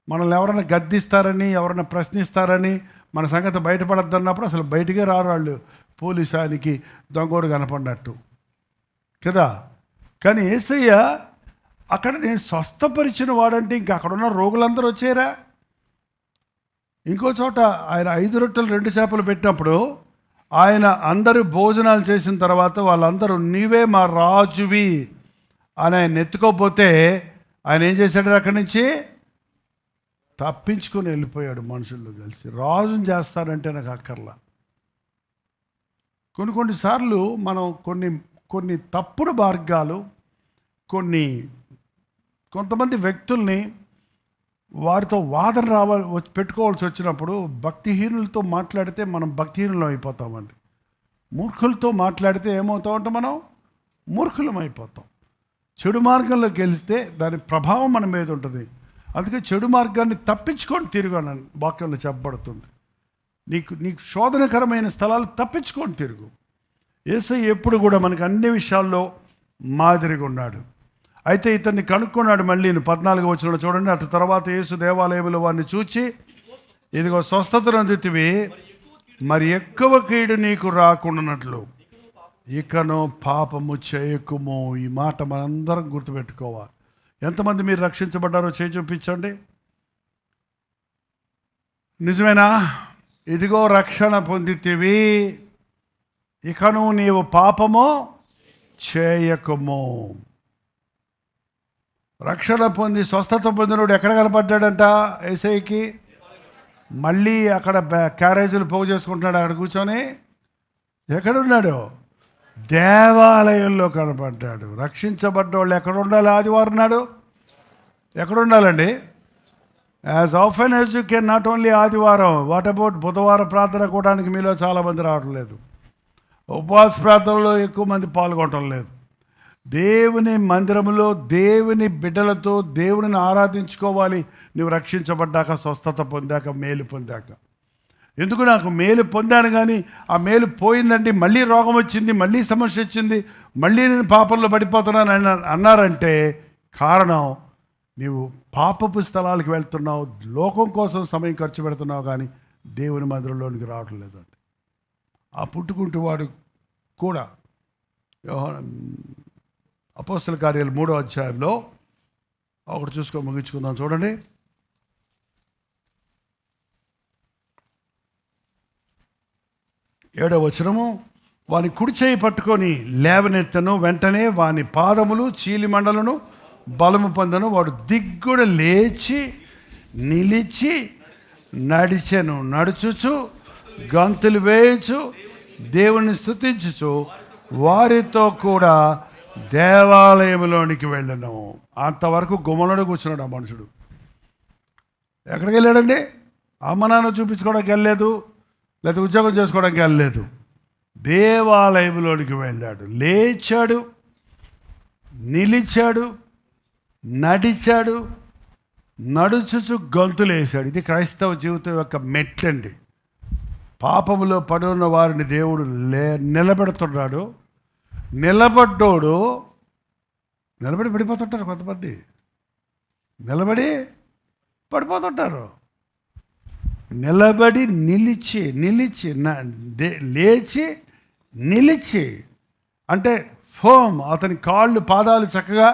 మనల్ని ఎవరైనా గద్దిస్తారని, ఎవరైనా ప్రశ్నిస్తారని, మన సంగతి బయటపడద్దన్నప్పుడు అసలు బయటికే రారు వాళ్ళు. పోలీసానికి దొంగోడు కనపడినట్టు కదా. కానీ యేసయ్య అక్కడ నేను స్వస్థపరిచిన వాడంటే ఇంకా అక్కడ ఉన్న రోగులందరూ వచ్చారా? ఇంకో చోట ఆయన 5 రొట్టెలు 2 చేపలు పెట్టినప్పుడు ఆయన అందరూ భోజనాలు చేసిన తర్వాత వాళ్ళందరూ నీవే మా రాజువి అని ఆయన ఎత్తుకోపోతే ఆయన ఏం చేశాడు? అక్కడి నుంచి తప్పించుకొని వెళ్ళిపోయాడు మనుషుల్లో కలిసి. రాజుని చేస్తారంటే నాకు అక్కర్లా. కొన్నిసార్లు మనం కొన్ని తప్పుడు మార్గాలు, కొంతమంది వ్యక్తుల్ని వారితో వాదన పెట్టుకోవాల్సి వచ్చినప్పుడు భక్తిహీనులతో మాట్లాడితే మనం భక్తిహీనులం అయిపోతామండి. మూర్ఖులతో మాట్లాడితే ఏమవుతామంటే మనం మూర్ఖులం అయిపోతాం. చెడు మార్గంలోకి వెళ్తే దాని ప్రభావం మన మీద ఉంటుంది. అందుకే చెడు మార్గాన్ని తప్పించుకొని తిరుగు వాక్యంలో చెప్పబడుతుంది. నీకు శోధనకరమైన స్థలాలు తప్పించుకొని తిరుగు. యేసయ్య ఎప్పుడు కూడా మనకు అన్ని విషయాల్లో మాదిరిగా ఉన్నాడు. అయితే ఇతన్ని కనుక్కున్నాడు. మళ్ళీ 14వ వచనంలో చూడండి. అటు తర్వాత యేసు దేవాలయంలో వారిని చూచి, ఇదిగో స్వస్థత నొందితివి, మరి ఎక్కువ కీడు నీకు రాకుండానట్లు ఇకను పాపము చేయకుము. ఈ మాట మనందరం గుర్తుపెట్టుకోవాలి. ఎంతమంది మీరు రక్షించబడ్డారో చేయి చూపించండి. నిజమేనా? ఇదిగో రక్షణ పొందితివి, ఇకను నీవు పాపము చేయకుము. రక్షణ పొంది స్వస్థత పొందినోడు ఎక్కడ కనపడ్డాడంట యేసయ్యకి? మళ్ళీ అక్కడ క్యారేజీలు పోగు చేసుకుంటున్నాడు. అక్కడ కూర్చొని ఎక్కడున్నాడు? దేవాలయంలో కనపడ్డాడు. రక్షించబడ్డ వాళ్ళు ఎక్కడ ఉండాలి? ఆదివారం నాడు ఎక్కడ ఉండాలండి? As often as you can. Not only ఆదివారం. వాట్ అబౌట్ బుధవారం ప్రార్థన కూడానికి మీలో చాలామంది రావటం లేదు. ఉపవాస ప్రార్థనలో ఎక్కువ మంది పాల్గొనటం లేదు. దేవుని మందిరంలో దేవుని బిడ్డలతో దేవుడిని ఆరాధించుకోవాలి. నువ్వు రక్షించబడ్డాక, స్వస్థత పొందాక, మేలు పొందాక. ఎందుకు నాకు మేలు పొందాను కానీ ఆ మేలు పోయిందండి, మళ్ళీ రోగం వచ్చింది, మళ్ళీ సమస్య వచ్చింది, మళ్ళీ నేను పాపంలో పడిపోతున్నాను అన్నారంటే కారణం నీవు పాపపు స్థలాలకు వెళ్తున్నావు, లోకం కోసం సమయం ఖర్చు పెడుతున్నావు, కానీ దేవుని మందిరంలోనికి రావటం లేదండి. ఆ పుట్టుకుంటూ వాడు కూడా అపోస్తల కార్యాలు 3వ అధ్యాయంలో ఒకటి చూసుకొని ముగించుకుందాం. చూడండి. ఏడవ వచనము, వాని కుడి చేయి పట్టుకొని లేవనెత్తను, వెంటనే వాని పాదములు చీలిమండలను బలము పొందను. వాడు దిగ్గున లేచి నిలిచి నడిచెను, నడుచుచు గంతులు వేయుచు దేవుని స్తుతించుచు వారితో కూడా దేవాలయంలోనికి వెళ్ళను. అంతవరకు గుమ్మలోనే కూర్చున్నాడు ఆ మనుషుడు. ఎక్కడికి వెళ్ళాడండి? అమ్మ నాన్న చూపించుకోవడానికి వెళ్ళలేదు, లేదా ఉద్యోగం చేసుకోవడానికి వెళ్ళలేదు. దేవాలయంలోనికి వెళ్ళాడు. లేచాడు, నిలిచాడు, నడిచాడు, నడుచుచు గంతులు వేశాడు. ఇది క్రైస్తవ జీవితం యొక్క మెట్టండి. పాపములో పడి ఉన్న వారిని దేవుడు నిలబెడుతున్నాడు. నిలబడ్డోడు నిలబడి పడిపోతుంటారు. కొంతమంది నిలబడి పడిపోతుంటారు. నిలబడి నిలిచి లేచి నిలిచి అంటే అతని కాళ్ళు పాదాలు చక్కగా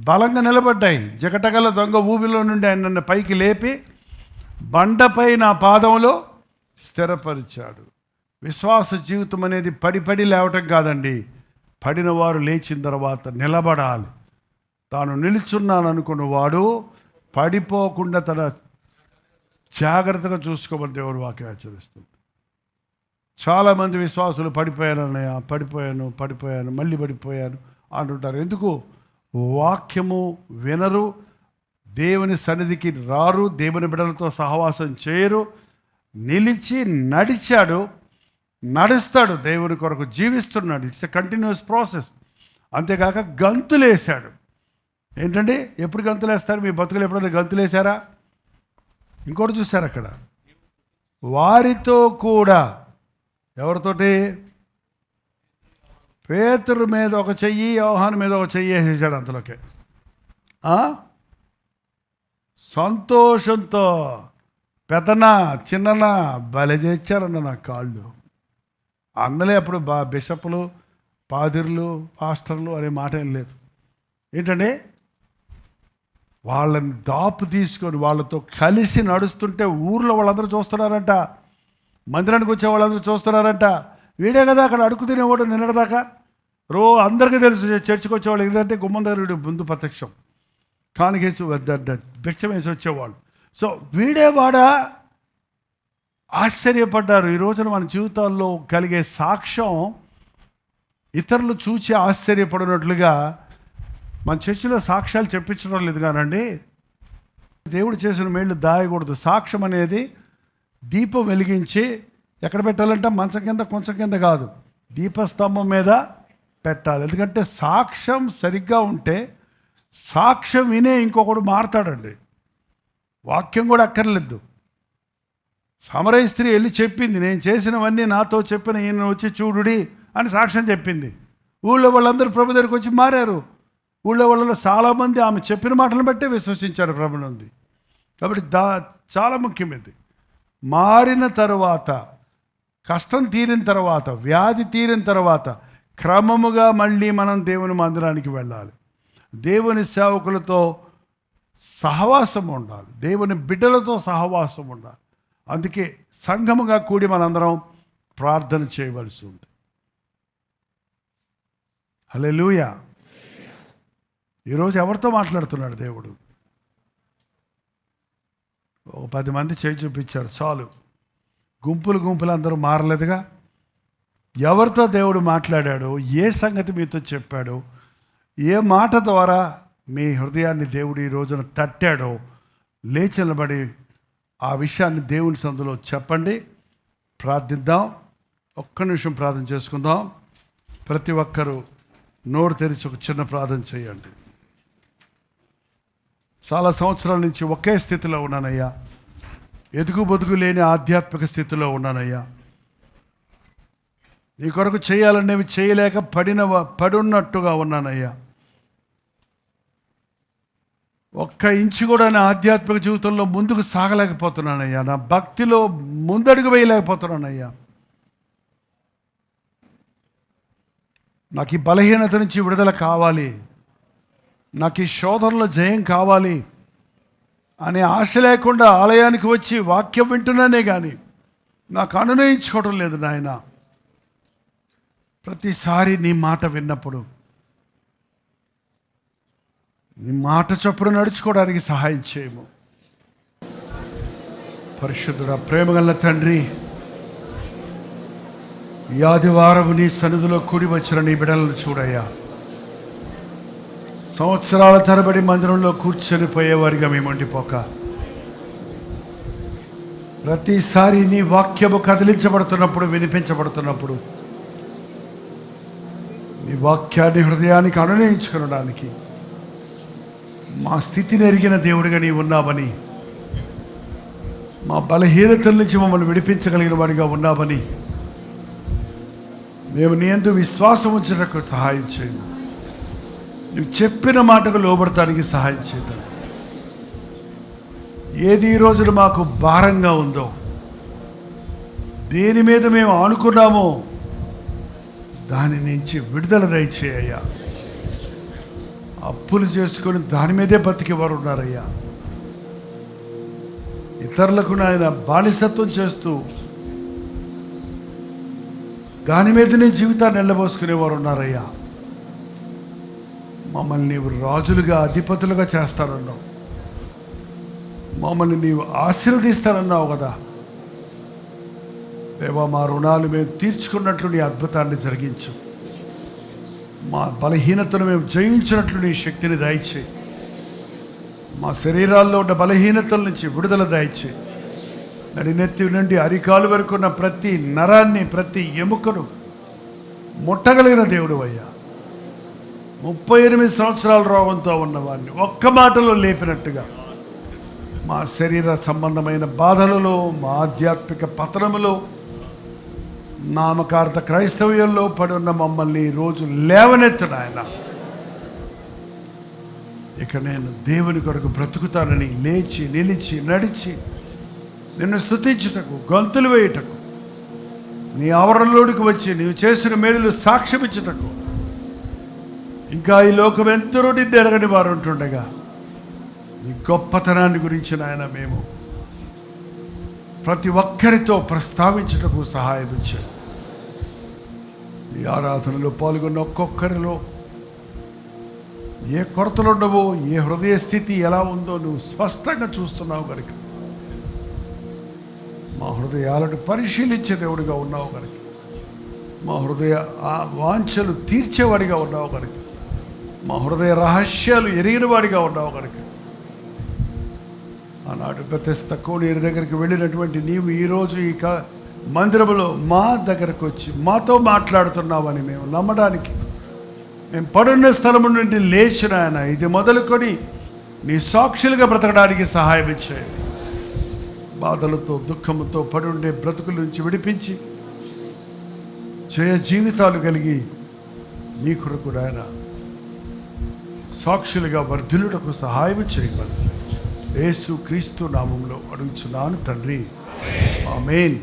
బలంగా నిలబడ్డాయి. జగటగల దొంగ ఊబిలో నుండి ఆయన నన్ను పైకి లేపి బండపై నా పాదంలో స్థిరపరిచాడు. విశ్వాస జీవితం అనేది పడి లేవటం కాదండి. పడిన వారు లేచిన తర్వాత నిలబడాలి. తాను నిలుచున్నాను అనుకున్న వాడు పడిపోకుండా తన జాగ్రత్తగా చూసుకోమని దేవుడు వాక్యం హెచ్చరిస్తుంది. చాలామంది విశ్వాసులు పడిపోయాను మళ్ళీ పడిపోయాను అంటుంటారు. ఎందుకు? వాక్యము వినరు, దేవుని సన్నిధికి రారు, దేవుని బిడ్డలతో సహవాసం చేయరు. నిలిచి నడిచాడు, నడుస్తాడు, దేవుని కొరకు జీవిస్తున్నాడు. It's a continuous process. అంతేకాక గంతులేశాడు. ఏంటండి? ఎప్పుడు గంతులేస్తారు? మీ బతుకులు ఎప్పుడైనా గంతులేశారా? ఇంకోటి చూశారు అక్కడ, వారితో కూడా. ఎవరితోటి? పేతురు మీద ఒక చెయ్యి, యోహాను మీద ఒక చెయ్యి వేసేసాడు. అంతలోకే సంతోషంతో పెద్దనా చిన్ననా బలి చేశారన్న నా కాళ్ళు. అందులో అప్పుడు బిషపులు, పాదిర్లు, పాస్టర్లు అనే మాట ఏం లేదు. ఏంటంటే వాళ్ళని దాపు తీసుకొని వాళ్ళతో కలిసి నడుస్తుంటే ఊర్లో వాళ్ళందరూ చూస్తున్నారంట, మందిరానికి వచ్చే వాళ్ళందరూ చూస్తున్నారంట. వీడే కదా అక్కడ అడుగు తినేవాడు నిన్నటిదాకా. అందరికీ తెలుసు చర్చికి వచ్చేవాళ్ళు. ఏంటంటే గుమ్మం దగ్గర ముందు ప్రత్యక్షం కానికేసి భిక్షం వేసి వచ్చేవాళ్ళు. సో వీడేవాడా? ఆశ్చర్యపడ్డారు. ఈ రోజున మన జీవితాల్లో కలిగే సాక్ష్యం ఇతరులు చూసి ఆశ్చర్యపడినట్లుగా మన చర్చిలో సాక్ష్యాలు చెప్పించడం లేదు కానండి. దేవుడు చేసిన మేళ్ళు దాయకూడదు. సాక్ష్యం అనేది దీపం వెలిగించి ఎక్కడ పెట్టాలంటే మంచం కింద కొంచెం కింద కాదు, దీపస్తంభం మీద పెట్టాలి. ఎందుకంటే సాక్ష్యం సరిగ్గా ఉంటే సాక్ష్యం వినే ఇంకొకడు మారతాడండి. వాక్యం కూడా అక్కర్లేదు. సమరయ స్త్రీ వెళ్ళి చెప్పింది, నేను చేసినవన్నీ నాతో చెప్పిన ఈయన వచ్చి చూడుడి అని సాక్ష్యం చెప్పింది. ఊళ్ళో వాళ్ళందరూ ప్రభు దగ్గరికి వచ్చి మారారు. ఊళ్ళో వాళ్ళలో చాలామంది ఆమె చెప్పిన మాటలను బట్టే విశ్వసించారు ప్రభునంది. కాబట్టి చాలా ముఖ్యమైనది. మారిన తర్వాత, కష్టం తీరిన తర్వాత, వ్యాధి తీరిన తర్వాత క్రమముగా మళ్ళీ మనం దేవుని మందిరానికి వెళ్ళాలి. దేవుని సేవకులతో సహవాసం ఉండాలి, దేవుని బిడ్డలతో సహవాసం ఉండాలి. అందుకే సంఘముగా కూడి మనందరం ప్రార్థన చేయవలసి ఉంది. హల్లెలూయా. ఈరోజు ఎవరితో మాట్లాడుతున్నాడు దేవుడు? ఒక 10 మంది చేయి చూపించారు చాలు. గుంపులు అందరూ మారలేదుగా. ఎవరితో దేవుడు మాట్లాడాడో, ఏ సంగతి మీతో చెప్పాడో, ఏ మాట ద్వారా మీ హృదయాన్ని దేవుడు ఈ రోజున తట్టాడో లేచి నిలబడి ఆ విషయాన్ని దేవుని సందులో చెప్పండి. ప్రార్థిద్దాం. ఒక్క నిమిషం ప్రార్థన చేసుకుందాం. ప్రతి ఒక్కరూ నోరు తెరిచి ఒక చిన్న ప్రార్థన చేయండి. చాలా సంవత్సరాల నుంచి ఒకే స్థితిలో ఉన్నానయ్యా. ఎదుగు బొదుగు లేని ఆధ్యాత్మిక స్థితిలో ఉన్నానయ్యా. నీ కొరకు చేయాలనేవి చేయలేక పడున్నట్టుగా ఉన్నానయ్యా. ఒక్క ఇంచు కూడా నా ఆధ్యాత్మిక జీవితంలో ముందుకు సాగలేకపోతున్నానయ్యా. నా భక్తిలో ముందడుగు వేయలేకపోతున్నానయ్యా. నాకు ఈ బలహీనత నుంచి విడుదల కావాలి, నాకు ఈ శోధనలో జయం కావాలి అనే ఆశ లేకుండా ఆలయానికి వచ్చి వాక్యం వింటున్నానే కానీ నాకు అనునయించుకోవడం లేదు నాయన. ప్రతిసారి నీ మాట విన్నప్పుడు నీ మాట చొప్పున నడుచుకోవడానికి సహాయం చేయము. పరిశుద్ధుడ, ప్రేమగల తండ్రి, ఈ ఆదివారం నీ సన్నిధిలో కూడి వచ్చిన నీ బిడ్డలను చూడయ్యా. సంవత్సరాల తరబడి మందిరంలో కూర్చొని పోయేవారిగా మేము ఉండిపోక, ప్రతిసారి నీ వాక్యము కదిలించబడుతున్నప్పుడు, వినిపించబడుతున్నప్పుడు నీ వాక్యాన్ని హృదయానికి అనునయించుకోవడానికి మా స్థితిని ఎరిగిన దేవుడిగా నీ ఉన్నావని, మా బలహీనతల నుంచి మమ్మల్ని విడిపించగలిగిన వాడిగా ఉన్నావని మేము నీ యందు విశ్వాసం ఉంచడానికి సహాయం చేయండి. నువ్వు చెప్పిన మాటకు లోబడటానికి సహాయం చేద్దాం. ఏది ఈ రోజున మాకు భారంగా ఉందో, దేని మీద మేము ఆనుకున్నామో దాని నుంచి విడుదల దయచేయ్యా. అప్పులు చేసుకొని దాని మీదే బతికేవారు ఉన్నారయ్యా. ఇతరులకు నాయన బానిసత్వం చేస్తూ దాని మీదనే జీవితాన్ని వెళ్ళబోసుకునేవారు ఉన్నారయ్యా. మమ్మల్ని నీవు రాజులుగా, అధిపతులుగా చేస్తానన్నావు, మమ్మల్ని నీవు ఆశీర్వదిస్తానన్నావు కదా దేవా. మా రుణాలు మేము తీర్చుకున్నట్లు నీ అద్భుతాన్ని జరిగించు. మా బలహీనతను మేము జయించినట్లు నీ శక్తిని దయచేయి. మా శరీరాల్లో ఉన్న బలహీనతల నుంచి విడుదల దయచేయి. నడినెత్తి నుండి అరికాలు వరకు ఉన్న ప్రతి నరాన్ని, ప్రతి ఎముకను ముట్టగలిగిన దేవుడు అయ్యా. 38 సంవత్సరాల రోగంతో ఉన్నవాడిని ఒక్క మాటలో లేపినట్టుగా మా శరీర సంబంధమైన బాధలలో, మా ఆధ్యాత్మిక పతనములో, నామకార్థ క్రైస్తవ్యంలో పడి ఉన్న మమ్మల్ని రోజు లేవనెత్తున ఆయన. ఇక నేను దేవుని కొరకు బ్రతుకుతానని లేచి, నిలిచి, నడిచి నిన్ను స్తుతించుటకు, గొంతులు వేయుటకు, నీ ఆవరణలోనికి వచ్చి నీవు చేసిన మేలులు సాక్ష్యమిచ్చుటకు, ఇంకా ఈ లోకం ఎందరో నిన్ను ఎరగని వారు ఉంటుండగా నీ గొప్పతనాన్ని గురించి నాయన మేము ప్రతి ఒక్కరితో ప్రస్తావించుటకు సహాయం ఇచ్చాడు. ఈ ఆరాధనలో పాల్గొన్న ఒక్కొక్కరిలో ఏ కొరతలు ఉండవో, ఏ హృదయ స్థితి ఎలా ఉందో నువ్వు స్పష్టంగా చూస్తున్నావు కనుక, మా హృదయాలను పరిశీలించే దేవుడిగా ఉన్నావు కనుక, మా హృదయ వాంఛలు తీర్చేవాడిగా ఉన్నావు కనుక, మా హృదయ రహస్యాలు ఎరిగిన వాడిగా ఉన్నావు కనుక, ఆనాడు బెతెస్దా కోనేరు దగ్గరికి వెళ్ళినటువంటి నీవు ఈరోజు ఈ మందిరంలో మా దగ్గరకు వచ్చి మాతో మాట్లాడుతున్నావని మేము నమ్మడానికి, మేము పడున్న స్థలము నుండి లేచిన ఆయన ఇది మొదలుకొని నీ సాక్షులుగా బ్రతకడానికి సహాయం ఇచ్చాయి. బాధలతో, దుఃఖముతో పడుండే బ్రతుకుల నుంచి విడిపించి జయ జీవితాలు కలిగి నీ కొరకు ఆయన సాక్షులుగా వర్ధిల్లుటకు సహాయం చేయగలరు. యేసు క్రీస్తు నామంలో అడుగుచున్నాను తండ్రి, ఆమేన్.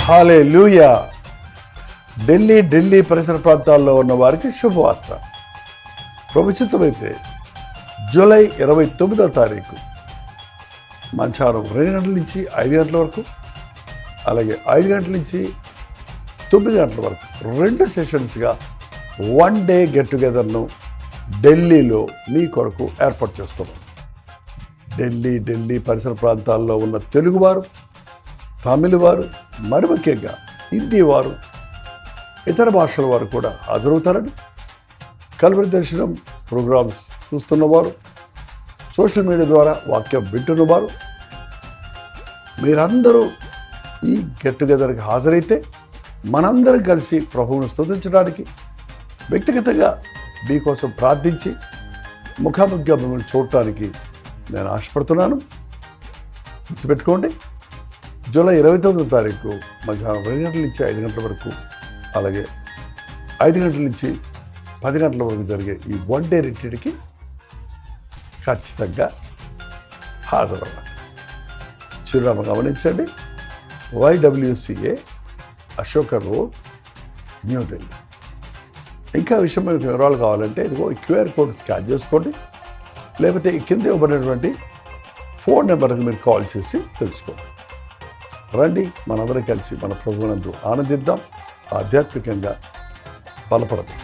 హల్లెలూయా. ఢిల్లీ పరిసర ప్రాంతాల్లో ఉన్న వారికి శుభవార్త. ప్రభుత్వమైతే జూలై 29వ తారీఖు మధ్యాహ్నం 2 గంటల నుంచి 5 గంటల వరకు, అలాగే 5 గంటల నుంచి 9 గంటల వరకు 2 సెషన్స్గా 1 డే గెట్ టుగెదర్ను ఢిల్లీలో మీ కొరకు ఏర్పాటు చేస్తున్నాం. ఢిల్లీ పరిసర ప్రాంతాల్లో ఉన్న తెలుగువారు, తమిళ వారు, మరి ముఖ్యంగా హిందీ వారు, ఇతర భాషల వారు కూడా హాజరవుతారని, కల్వరి దర్శనం ప్రోగ్రామ్స్ చూస్తున్నవారు, సోషల్ మీడియా ద్వారా వాక్యం వింటున్నవారు, మీరందరూ ఈ గెట్ టుగెదర్కి హాజరైతే మనందరం కలిసి ప్రభువును స్తుతించడానికి, వ్యక్తిగతంగా మీకోసం ప్రార్థించి ముఖాముఖిగా మిమ్మల్ని చూడటానికి నేను ఆశపడుతున్నాను. గుర్తుపెట్టుకోండి, జూలై 29వ తారీఖు మధ్యాహ్నం 2 గంటల నుంచి 5 గంటల వరకు, అలాగే 5 గంటల నుంచి 10 గంటల వరకు జరిగే ఈ 1 డే రిట్రీట్కి ఖచ్చితంగా హాజరవ్వాలి. చిరునామా గమనించండి, YWCA అశోక రోడ్, న్యూఢిల్లీ. ఇంకా విషయం మీకు వివరాలు కావాలంటే ఇదిగో QR కోడ్ స్కాన్ చేసుకోండి, లేకపోతే కింద ఇవ్వబడినటువంటి ఫోన్ నెంబర్కి మీరు కాల్ చేసి తెలుసుకోండి. రండి, మనందరం కలిసి మన ప్రభువునందు ఆనందిద్దాం, ఆధ్యాత్మికంగా బలపడదాం.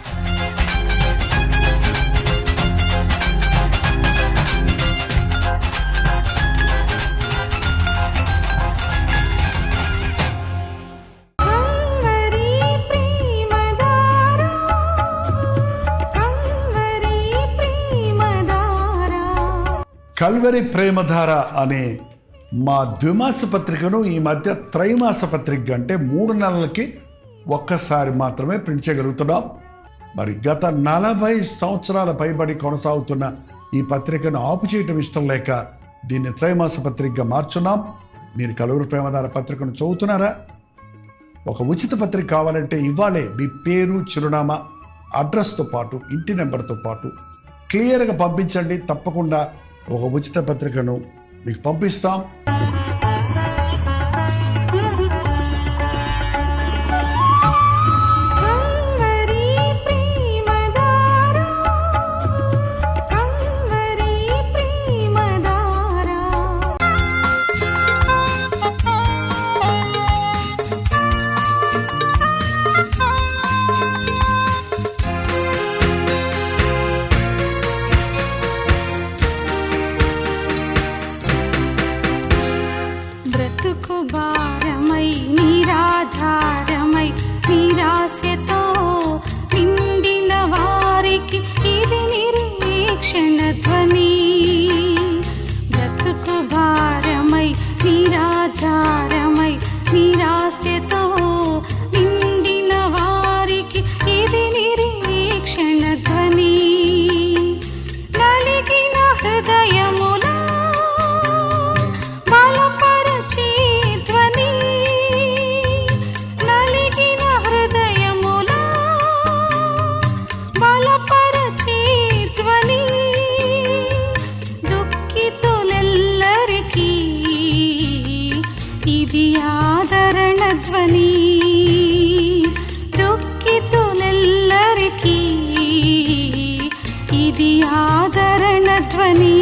కల్వరి ప్రేమధార అనే మా ద్విమాస పత్రికను ఈ మధ్య త్రైమాస పత్రిక అంటే 3 నెలలకి ఒక్కసారి మాత్రమే ప్రింట్ చేయగలుగుతున్నాం. మరి గత 40 సంవత్సరాల పైబడి కొనసాగుతున్న ఈ పత్రికను ఆపు చేయటం ఇష్టం లేక దీన్ని త్రైమాస పత్రికగా మార్చున్నాం. మీరు కల్వరి ప్రేమధార పత్రికను చదువుతున్నారా? ఒక ఉచిత పత్రిక కావాలంటే ఇవ్వాలే మీ పేరు, చిరునామా, అడ్రస్తో పాటు ఇంటి నెంబర్తో పాటు క్లియర్గా పంపించండి. తప్పకుండా ఒక ఉచిత పత్రికను మీకు పంపిస్తాం. బ్రతుకు భారమై నిరాధారమై నిరాశతో నిండిన వారికి ఇది నిరీక్షణ ధ్వని. బ్రతుకు భారమై నిరాధారమై నిరాశతో నిండిన వారికి ఇది నిరీక్షణ ధ్వని. నలిగిన హృదయముల ఇది ఆదరణ ధ్వని. దుఃఖితులెల్లరికీ ఇది ఆదరణ ధ్వని.